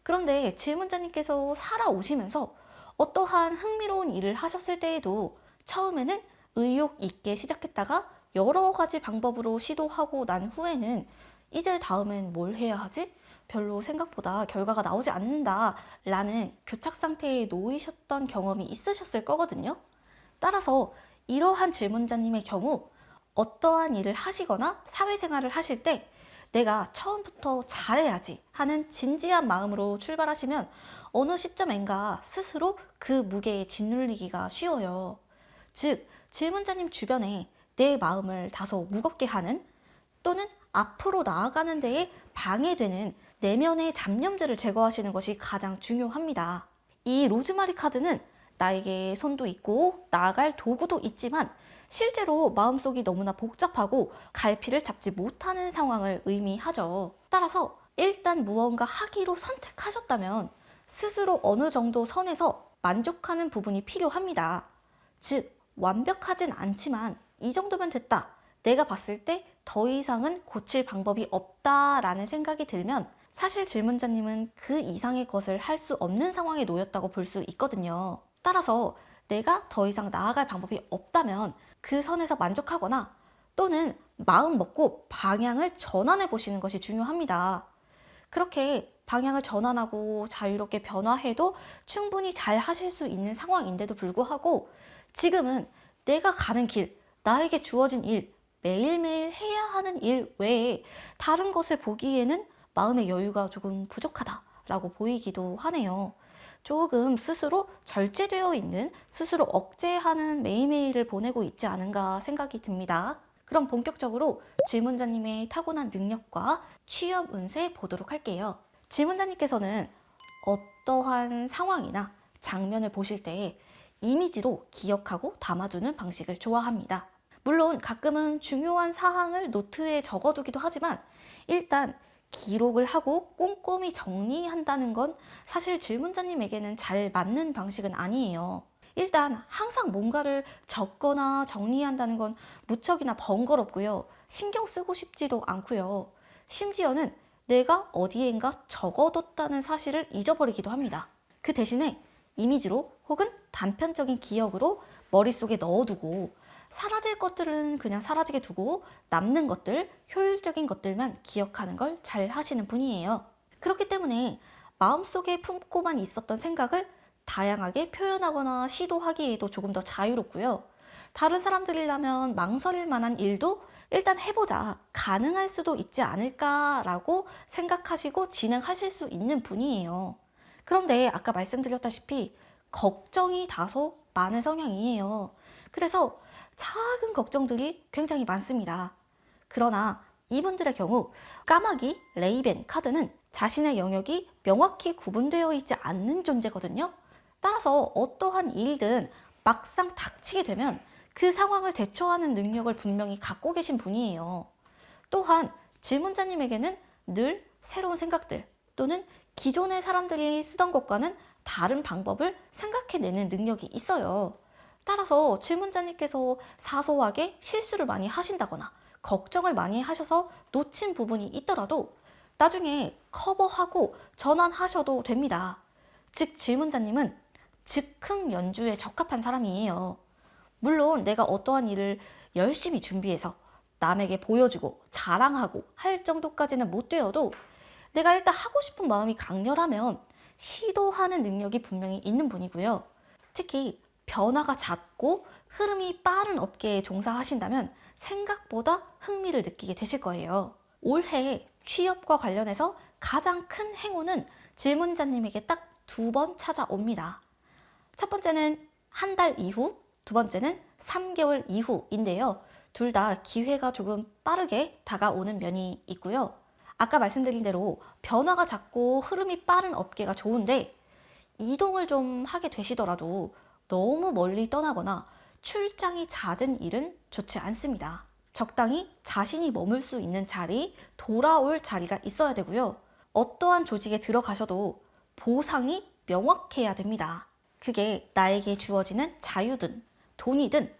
그런데 질문자님께서 살아오시면서 어떠한 흥미로운 일을 하셨을 때에도 처음에는 의욕 있게 시작했다가 여러 가지 방법으로 시도하고 난 후에는 이제 다음엔 뭘 해야 하지? 별로 생각보다 결과가 나오지 않는다 라는 교착 상태에 놓이셨던 경험이 있으셨을 거거든요. 따라서 이러한 질문자님의 경우 어떠한 일을 하시거나 사회생활을 하실 때 내가 처음부터 잘해야지 하는 진지한 마음으로 출발하시면 어느 시점엔가 스스로 그 무게에 짓눌리기가 쉬워요. 즉, 질문자님 주변에 내 마음을 다소 무겁게 하는 또는 앞으로 나아가는 데에 방해되는 내면의 잡념들을 제거하시는 것이 가장 중요합니다. 이 로즈마리 카드는 나에게 손도 있고 나아갈 도구도 있지만 실제로 마음속이 너무나 복잡하고 갈피를 잡지 못하는 상황을 의미하죠. 따라서 일단 무언가 하기로 선택하셨다면 스스로 어느 정도 선에서 만족하는 부분이 필요합니다. 즉, 완벽하진 않지만 이 정도면 됐다. 내가 봤을 때 더 이상은 고칠 방법이 없다라는 생각이 들면 사실 질문자님은 그 이상의 것을 할 수 없는 상황에 놓였다고 볼 수 있거든요. 따라서 내가 더 이상 나아갈 방법이 없다면 그 선에서 만족하거나 또는 마음 먹고 방향을 전환해 보시는 것이 중요합니다. 그렇게 방향을 전환하고 자유롭게 변화해도 충분히 잘 하실 수 있는 상황인데도 불구하고 지금은 내가 가는 길, 나에게 주어진 일, 매일매일 해야 하는 일 외에 다른 것을 보기에는 마음의 여유가 조금 부족하다라고 보이기도 하네요. 조금 스스로 절제되어 있는, 스스로 억제하는 매일매일을 보내고 있지 않은가 생각이 듭니다. 그럼 본격적으로 질문자님의 타고난 능력과 취업 운세 보도록 할게요. 질문자님께서는 어떠한 상황이나 장면을 보실 때 이미지로 기억하고 담아두는 방식을 좋아합니다. 물론 가끔은 중요한 사항을 노트에 적어두기도 하지만 일단 기록을 하고 꼼꼼히 정리한다는 건 사실 질문자님에게는 잘 맞는 방식은 아니에요. 일단 항상 뭔가를 적거나 정리한다는 건 무척이나 번거롭고요. 신경 쓰고 싶지도 않고요. 심지어는 내가 어디엔가 적어뒀다는 사실을 잊어버리기도 합니다. 그 대신에 이미지로 혹은 단편적인 기억으로 머릿속에 넣어두고 사라질 것들은 그냥 사라지게 두고 남는 것들, 효율적인 것들만 기억하는 걸 잘 하시는 분이에요. 그렇기 때문에 마음속에 품고만 있었던 생각을 다양하게 표현하거나 시도하기에도 조금 더 자유롭고요. 다른 사람들이라면 망설일 만한 일도 일단 해보자, 가능할 수도 있지 않을까라고 생각하시고 진행하실 수 있는 분이에요. 그런데 아까 말씀드렸다시피 걱정이 다소 많은 성향이에요. 그래서 작은 걱정들이 굉장히 많습니다. 그러나 이분들의 경우 까마귀, 레이벤 카드는 자신의 영역이 명확히 구분되어 있지 않는 존재거든요. 따라서 어떠한 일이든 막상 닥치게 되면 그 상황을 대처하는 능력을 분명히 갖고 계신 분이에요. 또한 질문자님에게는 늘 새로운 생각들 또는 기존의 사람들이 쓰던 것과는 다른 방법을 생각해내는 능력이 있어요. 따라서 질문자님께서 사소하게 실수를 많이 하신다거나 걱정을 많이 하셔서 놓친 부분이 있더라도 나중에 커버하고 전환하셔도 됩니다. 즉 질문자님은 즉흥 연주에 적합한 사람이에요. 물론 내가 어떠한 일을 열심히 준비해서 남에게 보여주고 자랑하고 할 정도까지는 못 되어도 내가 일단 하고 싶은 마음이 강렬하면 시도하는 능력이 분명히 있는 분이고요. 특히 변화가 잦고 흐름이 빠른 업계에 종사하신다면 생각보다 흥미를 느끼게 되실 거예요. 올해 취업과 관련해서 가장 큰 행운은 질문자님에게 딱 2번 찾아옵니다. 첫 번째는 한 달 이후, 두 번째는 3개월 이후인데요. 둘 다 기회가 조금 빠르게 다가오는 면이 있고요. 아까 말씀드린 대로 변화가 잦고 흐름이 빠른 업계가 좋은데 이동을 좀 하게 되시더라도 너무 멀리 떠나거나 출장이 잦은 일은 좋지 않습니다. 적당히 자신이 머물 수 있는 자리, 돌아올 자리가 있어야 되고요. 어떠한 조직에 들어가셔도 보상이 명확해야 됩니다. 그게 나에게 주어지는 자유든 돈이든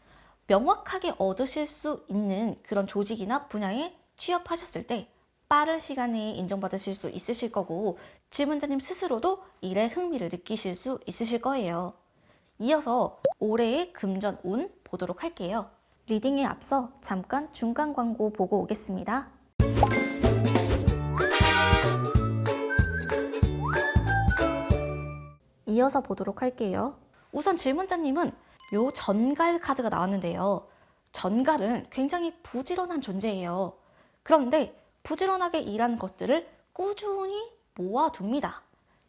명확하게 얻으실 수 있는 그런 조직이나 분야에 취업하셨을 때 빠른 시간 내에 인정받으실 수 있으실 거고 질문자님 스스로도 일에 흥미를 느끼실 수 있으실 거예요. 이어서 올해의 금전 운 보도록 할게요. 리딩에 앞서 잠깐 중간 광고 보고 오겠습니다. 이어서 보도록 할게요. 우선 질문자님은 요 전갈 카드가 나왔는데요. 전갈은 굉장히 부지런한 존재예요. 그런데 부지런하게 일한 것들을 꾸준히 모아둡니다.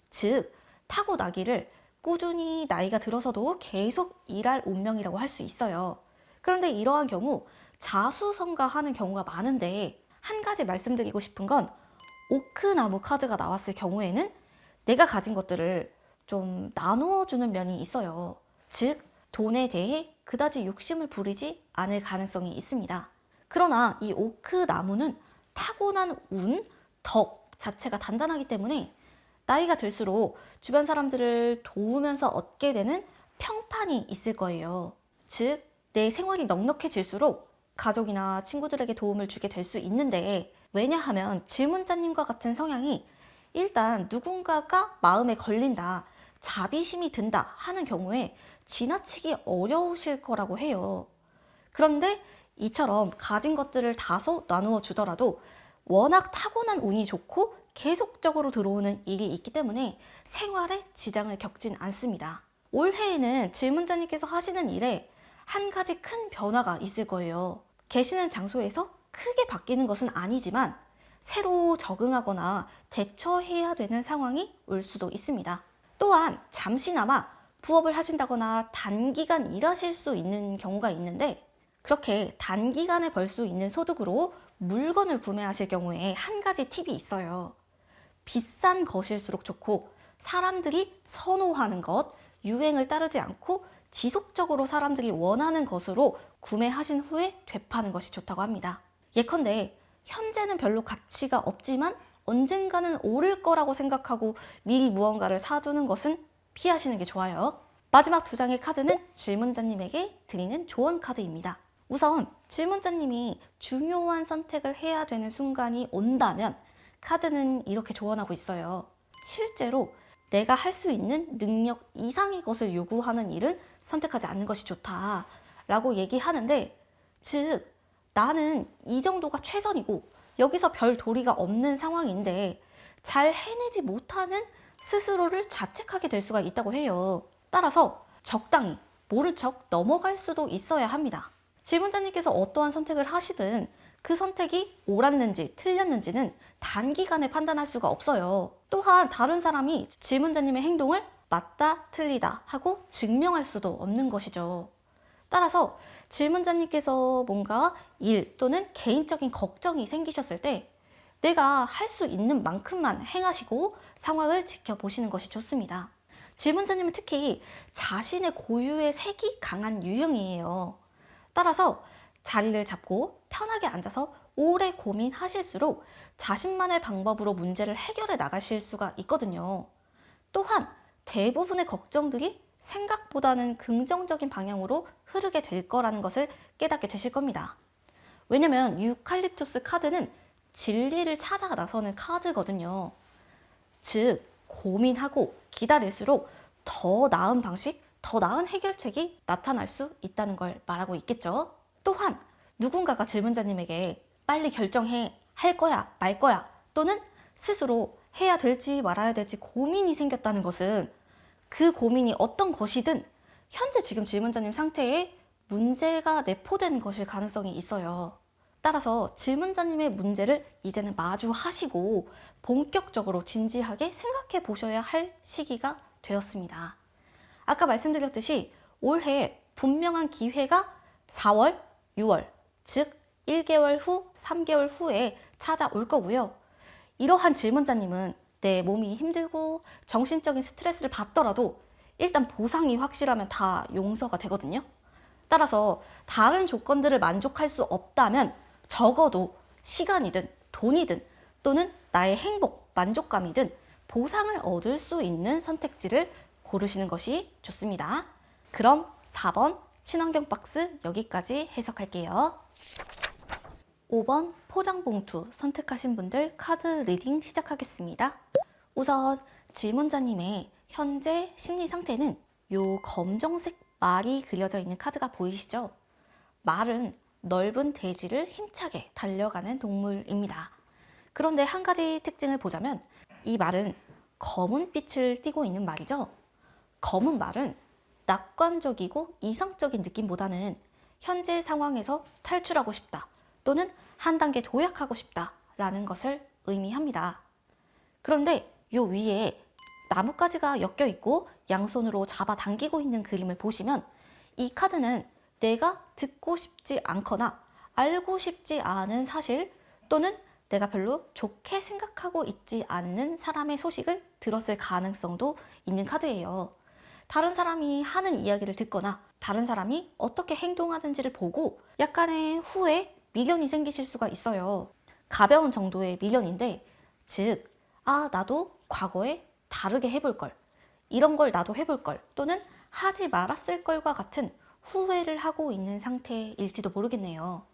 즉, 타고나기를 꾸준히 나이가 들어서도 계속 일할 운명이라고 할 수 있어요. 그런데 이러한 경우 자수성가하는 경우가 많은데 한 가지 말씀드리고 싶은 건 오크나무 카드가 나왔을 경우에는 내가 가진 것들을 좀 나누어주는 면이 있어요. 즉, 돈에 대해 그다지 욕심을 부리지 않을 가능성이 있습니다. 그러나 이 오크나무는 타고난 운, 덕 자체가 단단하기 때문에 나이가 들수록 주변 사람들을 도우면서 얻게 되는 평판이 있을 거예요. 즉, 내 생활이 넉넉해질수록 가족이나 친구들에게 도움을 주게 될 수 있는데 왜냐하면 질문자님과 같은 성향이 일단 누군가가 마음에 걸린다, 자비심이 든다 하는 경우에 지나치기 어려우실 거라고 해요. 그런데 이처럼 가진 것들을 다소 나누어 주더라도 워낙 타고난 운이 좋고 계속적으로 들어오는 일이 있기 때문에 생활에 지장을 겪진 않습니다. 올해에는 질문자님께서 하시는 일에 한 가지 큰 변화가 있을 거예요. 계시는 장소에서 크게 바뀌는 것은 아니지만 새로 적응하거나 대처해야 되는 상황이 올 수도 있습니다. 또한 잠시나마 부업을 하신다거나 단기간 일하실 수 있는 경우가 있는데 그렇게 단기간에 벌 수 있는 소득으로 물건을 구매하실 경우에 한 가지 팁이 있어요. 비싼 것일수록 좋고 사람들이 선호하는 것, 유행을 따르지 않고 지속적으로 사람들이 원하는 것으로 구매하신 후에 되파는 것이 좋다고 합니다. 예컨대 현재는 별로 가치가 없지만 언젠가는 오를 거라고 생각하고 미리 무언가를 사두는 것은 피하시는 게 좋아요. 마지막 2장의 카드는 질문자님에게 드리는 조언 카드입니다. 우선 질문자님이 중요한 선택을 해야 되는 순간이 온다면 카드는 이렇게 조언하고 있어요. 실제로 내가 할 수 있는 능력 이상의 것을 요구하는 일은 선택하지 않는 것이 좋다라고 얘기하는데, 즉 나는 이 정도가 최선이고 여기서 별 도리가 없는 상황인데 잘 해내지 못하는 스스로를 자책하게 될 수가 있다고 해요. 따라서 적당히 모른 척 넘어갈 수도 있어야 합니다. 질문자님께서 어떠한 선택을 하시든 그 선택이 옳았는지 틀렸는지는 단기간에 판단할 수가 없어요. 또한 다른 사람이 질문자님의 행동을 맞다 틀리다 하고 증명할 수도 없는 것이죠. 따라서 질문자님께서 뭔가 일 또는 개인적인 걱정이 생기셨을 때 내가 할 수 있는 만큼만 행하시고 상황을 지켜보시는 것이 좋습니다. 질문자님은 특히 자신의 고유의 색이 강한 유형이에요. 따라서 자리를 잡고 편하게 앉아서 오래 고민하실수록 자신만의 방법으로 문제를 해결해 나가실 수가 있거든요. 또한 대부분의 걱정들이 생각보다는 긍정적인 방향으로 흐르게 될 거라는 것을 깨닫게 되실 겁니다. 왜냐면 유칼립투스 카드는 진리를 찾아 나서는 카드거든요. 즉 고민하고 기다릴수록 더 나은 방식, 더 나은 해결책이 나타날 수 있다는 걸 말하고 있겠죠. 또한 누군가가 질문자님에게 빨리 결정해, 할 거야, 말 거야, 또는 스스로 해야 될지 말아야 될지 고민이 생겼다는 것은 그 고민이 어떤 것이든 현재 지금 질문자님 상태에 문제가 내포된 것일 가능성이 있어요. 따라서 질문자님의 문제를 이제는 마주하시고 본격적으로 진지하게 생각해 보셔야 할 시기가 되었습니다. 아까 말씀드렸듯이 올해 분명한 기회가 4월, 6월, 즉 1개월 후, 3개월 후에 찾아올 거고요. 이러한 질문자님은 내 몸이 힘들고 정신적인 스트레스를 받더라도 일단 보상이 확실하면 다 용서가 되거든요. 따라서 다른 조건들을 만족할 수 없다면 적어도 시간이든 돈이든 또는 나의 행복, 만족감이든 보상을 얻을 수 있는 선택지를 고르시는 것이 좋습니다. 그럼 4번 친환경 박스 여기까지 해석할게요. 5번 포장봉투 선택하신 분들 카드 리딩 시작하겠습니다. 우선 질문자님의 현재 심리 상태는 요 검정색 말이 그려져 있는 카드가 보이시죠? 말은 넓은 대지를 힘차게 달려가는 동물입니다. 그런데 한 가지 특징을 보자면 이 말은 검은 빛을 띠고 있는 말이죠. 검은 말은 낙관적이고 이성적인 느낌보다는 현재 상황에서 탈출하고 싶다 또는 한 단계 도약하고 싶다 라는 것을 의미합니다. 그런데 요 위에 나뭇가지가 엮여 있고 양손으로 잡아당기고 있는 그림을 보시면 이 카드는 내가 듣고 싶지 않거나 알고 싶지 않은 사실 또는 내가 별로 좋게 생각하고 있지 않는 사람의 소식을 들었을 가능성도 있는 카드예요. 다른 사람이 하는 이야기를 듣거나 다른 사람이 어떻게 행동하는지를 보고 약간의 후회, 미련이 생기실 수가 있어요. 가벼운 정도의 미련인데, 즉, 나도 과거에 다르게 해볼 걸, 이런 걸 나도 해볼 걸, 또는 하지 말았을 걸과 같은 후회를 하고 있는 상태일지도 모르겠네요.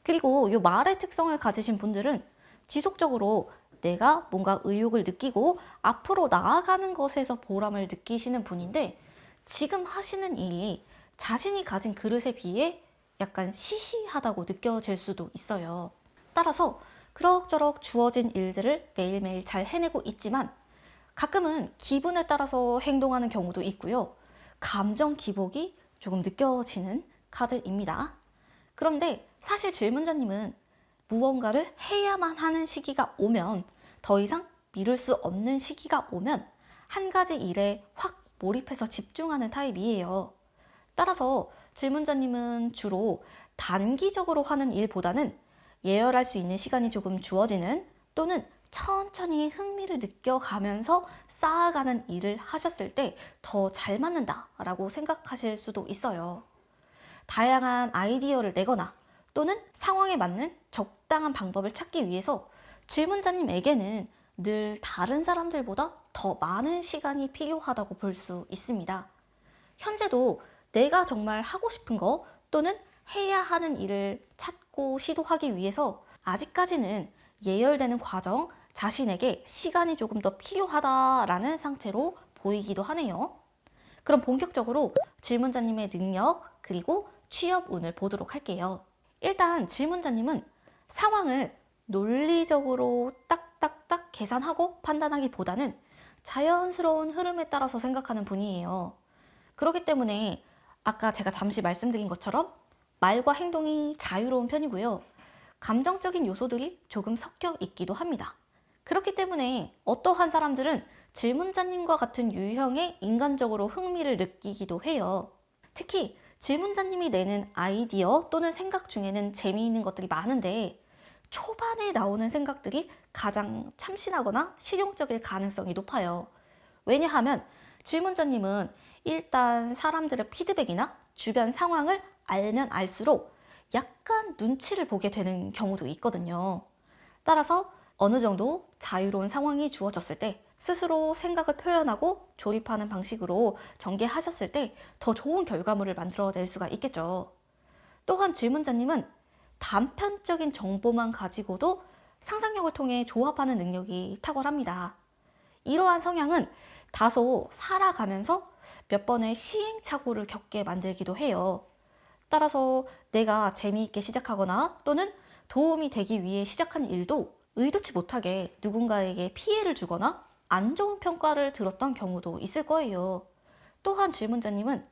그리고 이 말의 특성을 가지신 분들은 지속적으로 내가 뭔가 의욕을 느끼고 앞으로 나아가는 것에서 보람을 느끼시는 분인데, 지금 하시는 일이 자신이 가진 그릇에 비해 약간 시시하다고 느껴질 수도 있어요. 따라서 그럭저럭 주어진 일들을 매일매일 잘 해내고 있지만 가끔은 기분에 따라서 행동하는 경우도 있고요. 감정 기복이 조금 느껴지는 카드입니다. 그런데 사실 질문자님은 무언가를 해야만 하는 시기가 오면, 더 이상 미룰 수 없는 시기가 오면 한 가지 일에 확 몰입해서 집중하는 타입이에요. 따라서 질문자님은 주로 단기적으로 하는 일보다는 예열할 수 있는 시간이 조금 주어지는 또는 천천히 흥미를 느껴가면서 쌓아가는 일을 하셨을 때 더 잘 맞는다라고 생각하실 수도 있어요. 다양한 아이디어를 내거나 또는 상황에 맞는 적당한 방법을 찾기 위해서 질문자님에게는 늘 다른 사람들보다 더 많은 시간이 필요하다고 볼 수 있습니다. 현재도 내가 정말 하고 싶은 거 또는 해야 하는 일을 찾고 시도하기 위해서 아직까지는 예열되는 과정, 자신에게 시간이 조금 더 필요하다라는 상태로 보이기도 하네요. 그럼 본격적으로 질문자님의 능력 그리고 취업운을 보도록 할게요. 일단 질문자님은 상황을 논리적으로 딱딱딱 계산하고 판단하기보다는 자연스러운 흐름에 따라서 생각하는 분이에요. 그렇기 때문에 아까 제가 잠시 말씀드린 것처럼 말과 행동이 자유로운 편이고요. 감정적인 요소들이 조금 섞여 있기도 합니다. 그렇기 때문에 어떠한 사람들은 질문자님과 같은 유형의 인간적으로 흥미를 느끼기도 해요. 특히 질문자님이 내는 아이디어 또는 생각 중에는 재미있는 것들이 많은데 초반에 나오는 생각들이 가장 참신하거나 실용적일 가능성이 높아요. 왜냐하면 질문자님은 일단 사람들의 피드백이나 주변 상황을 알면 알수록 약간 눈치를 보게 되는 경우도 있거든요. 따라서 어느 정도 자유로운 상황이 주어졌을 때 스스로 생각을 표현하고 조립하는 방식으로 전개하셨을 때 더 좋은 결과물을 만들어낼 수가 있겠죠. 또한 질문자님은 단편적인 정보만 가지고도 상상력을 통해 조합하는 능력이 탁월합니다. 이러한 성향은 다소 살아가면서 몇 번의 시행착오를 겪게 만들기도 해요. 따라서 내가 재미있게 시작하거나 또는 도움이 되기 위해 시작한 일도 의도치 못하게 누군가에게 피해를 주거나 안 좋은 평가를 들었던 경우도 있을 거예요. 또한 질문자님은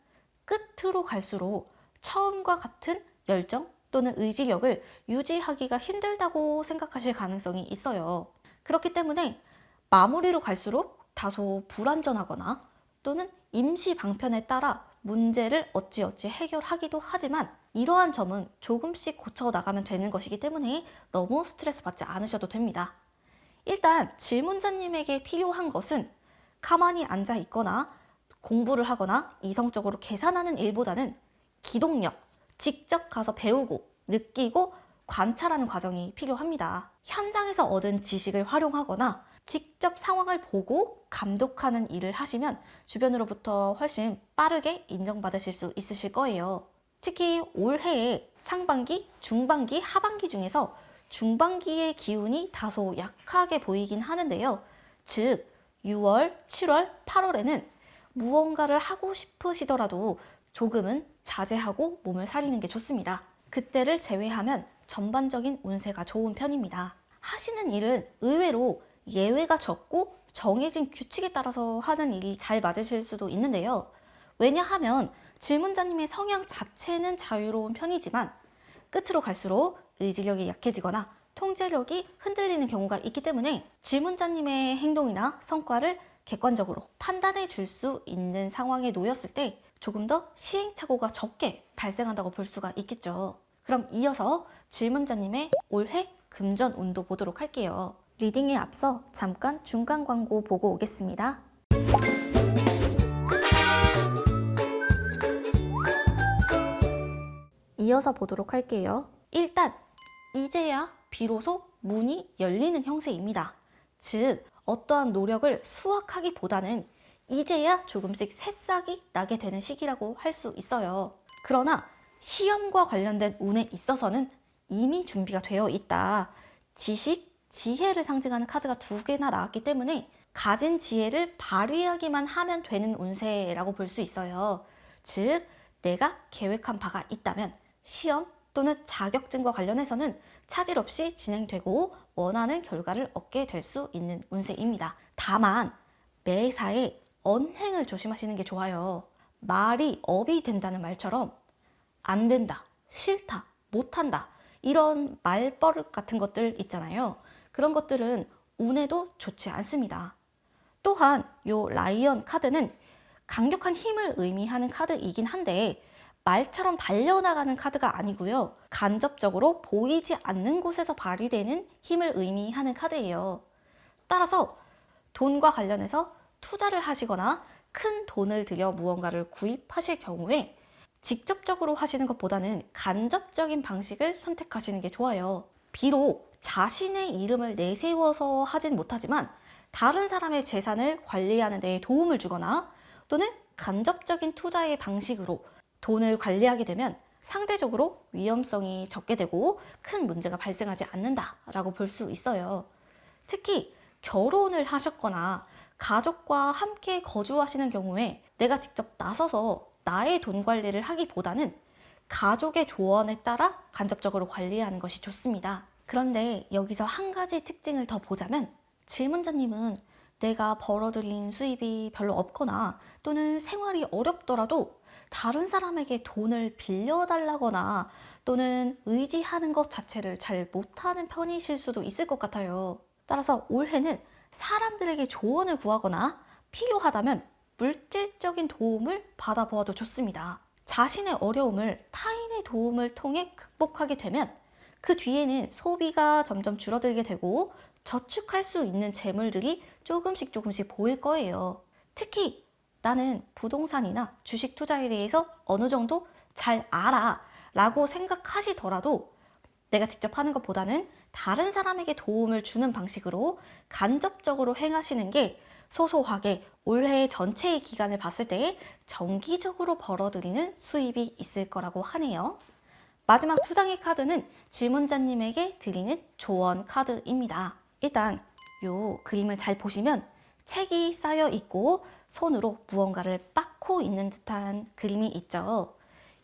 끝으로 갈수록 처음과 같은 열정 또는 의지력을 유지하기가 힘들다고 생각하실 가능성이 있어요. 그렇기 때문에 마무리로 갈수록 다소 불완전하거나 또는 임시 방편에 따라 문제를 어찌어찌 해결하기도 하지만 이러한 점은 조금씩 고쳐 나가면 되는 것이기 때문에 너무 스트레스 받지 않으셔도 됩니다. 일단 질문자님에게 필요한 것은 가만히 앉아 있거나 공부를 하거나 이성적으로 계산하는 일보다는 기동력, 직접 가서 배우고 느끼고 관찰하는 과정이 필요합니다. 현장에서 얻은 지식을 활용하거나 직접 상황을 보고 감독하는 일을 하시면 주변으로부터 훨씬 빠르게 인정받으실 수 있으실 거예요. 특히 올해의 상반기, 중반기, 하반기 중에서 중반기의 기운이 다소 약하게 보이긴 하는데요. 즉 6월, 7월, 8월에는 무언가를 하고 싶으시더라도 조금은 자제하고 몸을 사리는 게 좋습니다. 그때를 제외하면 전반적인 운세가 좋은 편입니다. 하시는 일은 의외로 예외가 적고 정해진 규칙에 따라서 하는 일이 잘 맞으실 수도 있는데요. 왜냐하면 질문자님의 성향 자체는 자유로운 편이지만 끝으로 갈수록 의지력이 약해지거나 통제력이 흔들리는 경우가 있기 때문에 질문자님의 행동이나 성과를 객관적으로 판단해 줄 수 있는 상황에 놓였을 때 조금 더 시행착오가 적게 발생한다고 볼 수가 있겠죠. 그럼 이어서 질문자님의 올해 금전 운도 보도록 할게요. 리딩에 앞서 잠깐 중간 광고 보고 오겠습니다. 이어서 보도록 할게요. 일단 이제야 비로소 문이 열리는 형세입니다. 즉 어떠한 노력을 수확하기보다는 이제야 조금씩 새싹이 나게 되는 시기라고 할 수 있어요. 그러나 시험과 관련된 운에 있어서는 이미 준비가 되어 있다. 지식, 지혜를 상징하는 카드가 2개나 나왔기 때문에 가진 지혜를 발휘하기만 하면 되는 운세라고 볼 수 있어요. 즉 내가 계획한 바가 있다면 시험 또는 자격증과 관련해서는 차질 없이 진행되고 원하는 결과를 얻게 될 수 있는 운세입니다. 다만 매사에 언행을 조심하시는 게 좋아요. 말이 업이 된다는 말처럼 안 된다, 싫다, 못한다 이런 말버릇 같은 것들 있잖아요. 그런 것들은 운에도 좋지 않습니다. 또한 요 라이언 카드는 강력한 힘을 의미하는 카드이긴 한데 말처럼 달려나가는 카드가 아니고요. 간접적으로 보이지 않는 곳에서 발휘되는 힘을 의미하는 카드예요. 따라서 돈과 관련해서 투자를 하시거나 큰 돈을 들여 무언가를 구입하실 경우에 직접적으로 하시는 것보다는 간접적인 방식을 선택하시는 게 좋아요. 비록 자신의 이름을 내세워서 하진 못하지만 다른 사람의 재산을 관리하는 데 도움을 주거나 또는 간접적인 투자의 방식으로 돈을 관리하게 되면 상대적으로 위험성이 적게 되고 큰 문제가 발생하지 않는다라고 볼 수 있어요. 특히 결혼을 하셨거나 가족과 함께 거주하시는 경우에 내가 직접 나서서 나의 돈 관리를 하기보다는 가족의 조언에 따라 간접적으로 관리하는 것이 좋습니다. 그런데 여기서 한 가지 특징을 더 보자면 질문자님은 내가 벌어들인 수입이 별로 없거나 또는 생활이 어렵더라도 다른 사람에게 돈을 빌려달라거나 또는 의지하는 것 자체를 잘 못하는 편이실 수도 있을 것 같아요. 따라서 올해는 사람들에게 조언을 구하거나 필요하다면 물질적인 도움을 받아보아도 좋습니다. 자신의 어려움을 타인의 도움을 통해 극복하게 되면 그 뒤에는 소비가 점점 줄어들게 되고 저축할 수 있는 재물들이 조금씩 보일 거예요. 특히 나는 부동산이나 주식 투자에 대해서 어느 정도 잘 알아 라고 생각하시더라도 내가 직접 하는 것보다는 다른 사람에게 도움을 주는 방식으로 간접적으로 행하시는 게 소소하게 올해 전체의 기간을 봤을 때 정기적으로 벌어들이는 수입이 있을 거라고 하네요. 마지막 두 장의 카드는 질문자님에게 드리는 조언 카드입니다. 일단 이 그림을 잘 보시면 책이 쌓여 있고 손으로 무언가를 빻고 있는 듯한 그림이 있죠.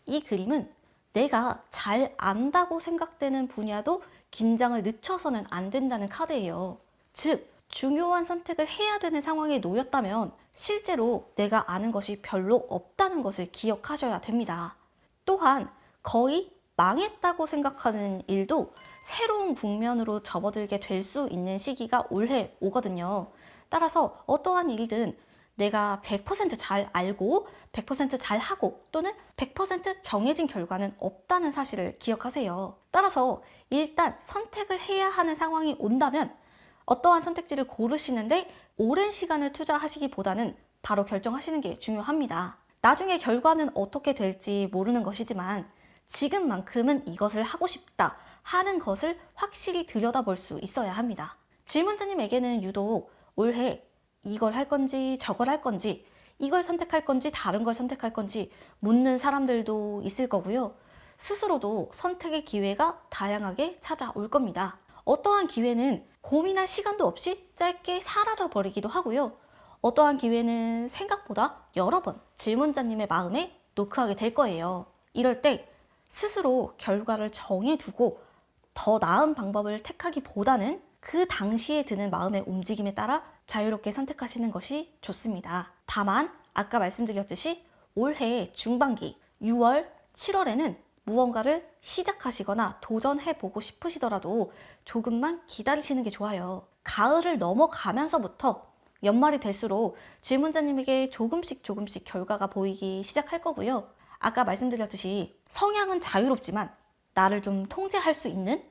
이 그림은 내가 잘 안다고 생각되는 분야도 긴장을 늦춰서는 안 된다는 카드예요. 즉, 중요한 선택을 해야 되는 상황에 놓였다면 실제로 내가 아는 것이 별로 없다는 것을 기억하셔야 됩니다. 또한 거의 망했다고 생각하는 일도 새로운 국면으로 접어들게 될 수 있는 시기가 올해 오거든요. 따라서 어떠한 일이든 내가 100%잘 알고 100% 잘하고 또는 100% 정해진 결과는 없다는 사실을 기억하세요. 따라서 일단 선택을 해야 하는 상황이 온다면 어떠한 선택지를 고르시는데 오랜 시간을 투자하시기보다는 바로 결정하시는 게 중요합니다. 나중에 결과는 어떻게 될지 모르는 것이지만 지금만큼은 이것을 하고 싶다 하는 것을 확실히 들여다볼 수 있어야 합니다. 질문자님에게는 유독 올해 이걸 할 건지 저걸 할 건지 이걸 선택할 건지 다른 걸 선택할 건지 묻는 사람들도 있을 거고요. 스스로도 선택의 기회가 다양하게 찾아올 겁니다. 어떠한 기회는 고민할 시간도 없이 짧게 사라져 버리기도 하고요. 어떠한 기회는 생각보다 여러 번 질문자님의 마음에 노크하게 될 거예요. 이럴 때 스스로 결과를 정해두고 더 나은 방법을 택하기보다는 그 당시에 드는 마음의 움직임에 따라 자유롭게 선택하시는 것이 좋습니다. 다만 아까 말씀드렸듯이 올해 중반기 6월, 7월에는 무언가를 시작하시거나 도전해보고 싶으시더라도 조금만 기다리시는 게 좋아요. 가을을 넘어가면서부터 연말이 될수록 질문자님에게 조금씩 결과가 보이기 시작할 거고요. 아까 말씀드렸듯이 성향은 자유롭지만 나를 좀 통제할 수 있는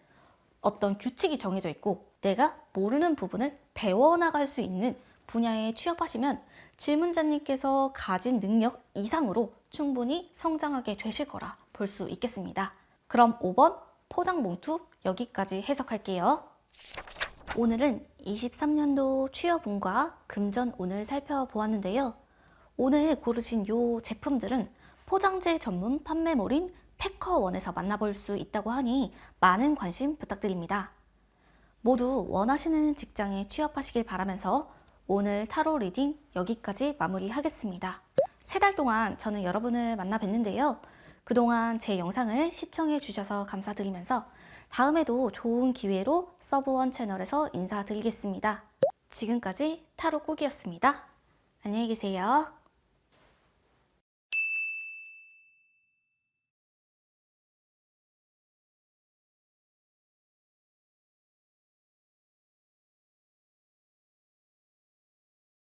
어떤 규칙이 정해져 있고 내가 모르는 부분을 배워나갈 수 있는 분야에 취업하시면 질문자님께서 가진 능력 이상으로 충분히 성장하게 되실 거라 볼 수 있겠습니다. 그럼 5번 포장봉투 여기까지 해석할게요. 오늘은 23년도 취업운과 금전운을 살펴보았는데요. 오늘 고르신 요 제품들은 포장재 전문 판매몰인 패커원에서 만나볼 수 있다고 하니 많은 관심 부탁드립니다. 모두 원하시는 직장에 취업하시길 바라면서 오늘 타로 리딩 여기까지 마무리하겠습니다. 3달 동안 저는 여러분을 만나 뵀는데요. 그동안 제 영상을 시청해 주셔서 감사드리면서 다음에도 좋은 기회로 서브원 채널에서 인사드리겠습니다. 지금까지 타로꾸기였습니다. 안녕히 계세요.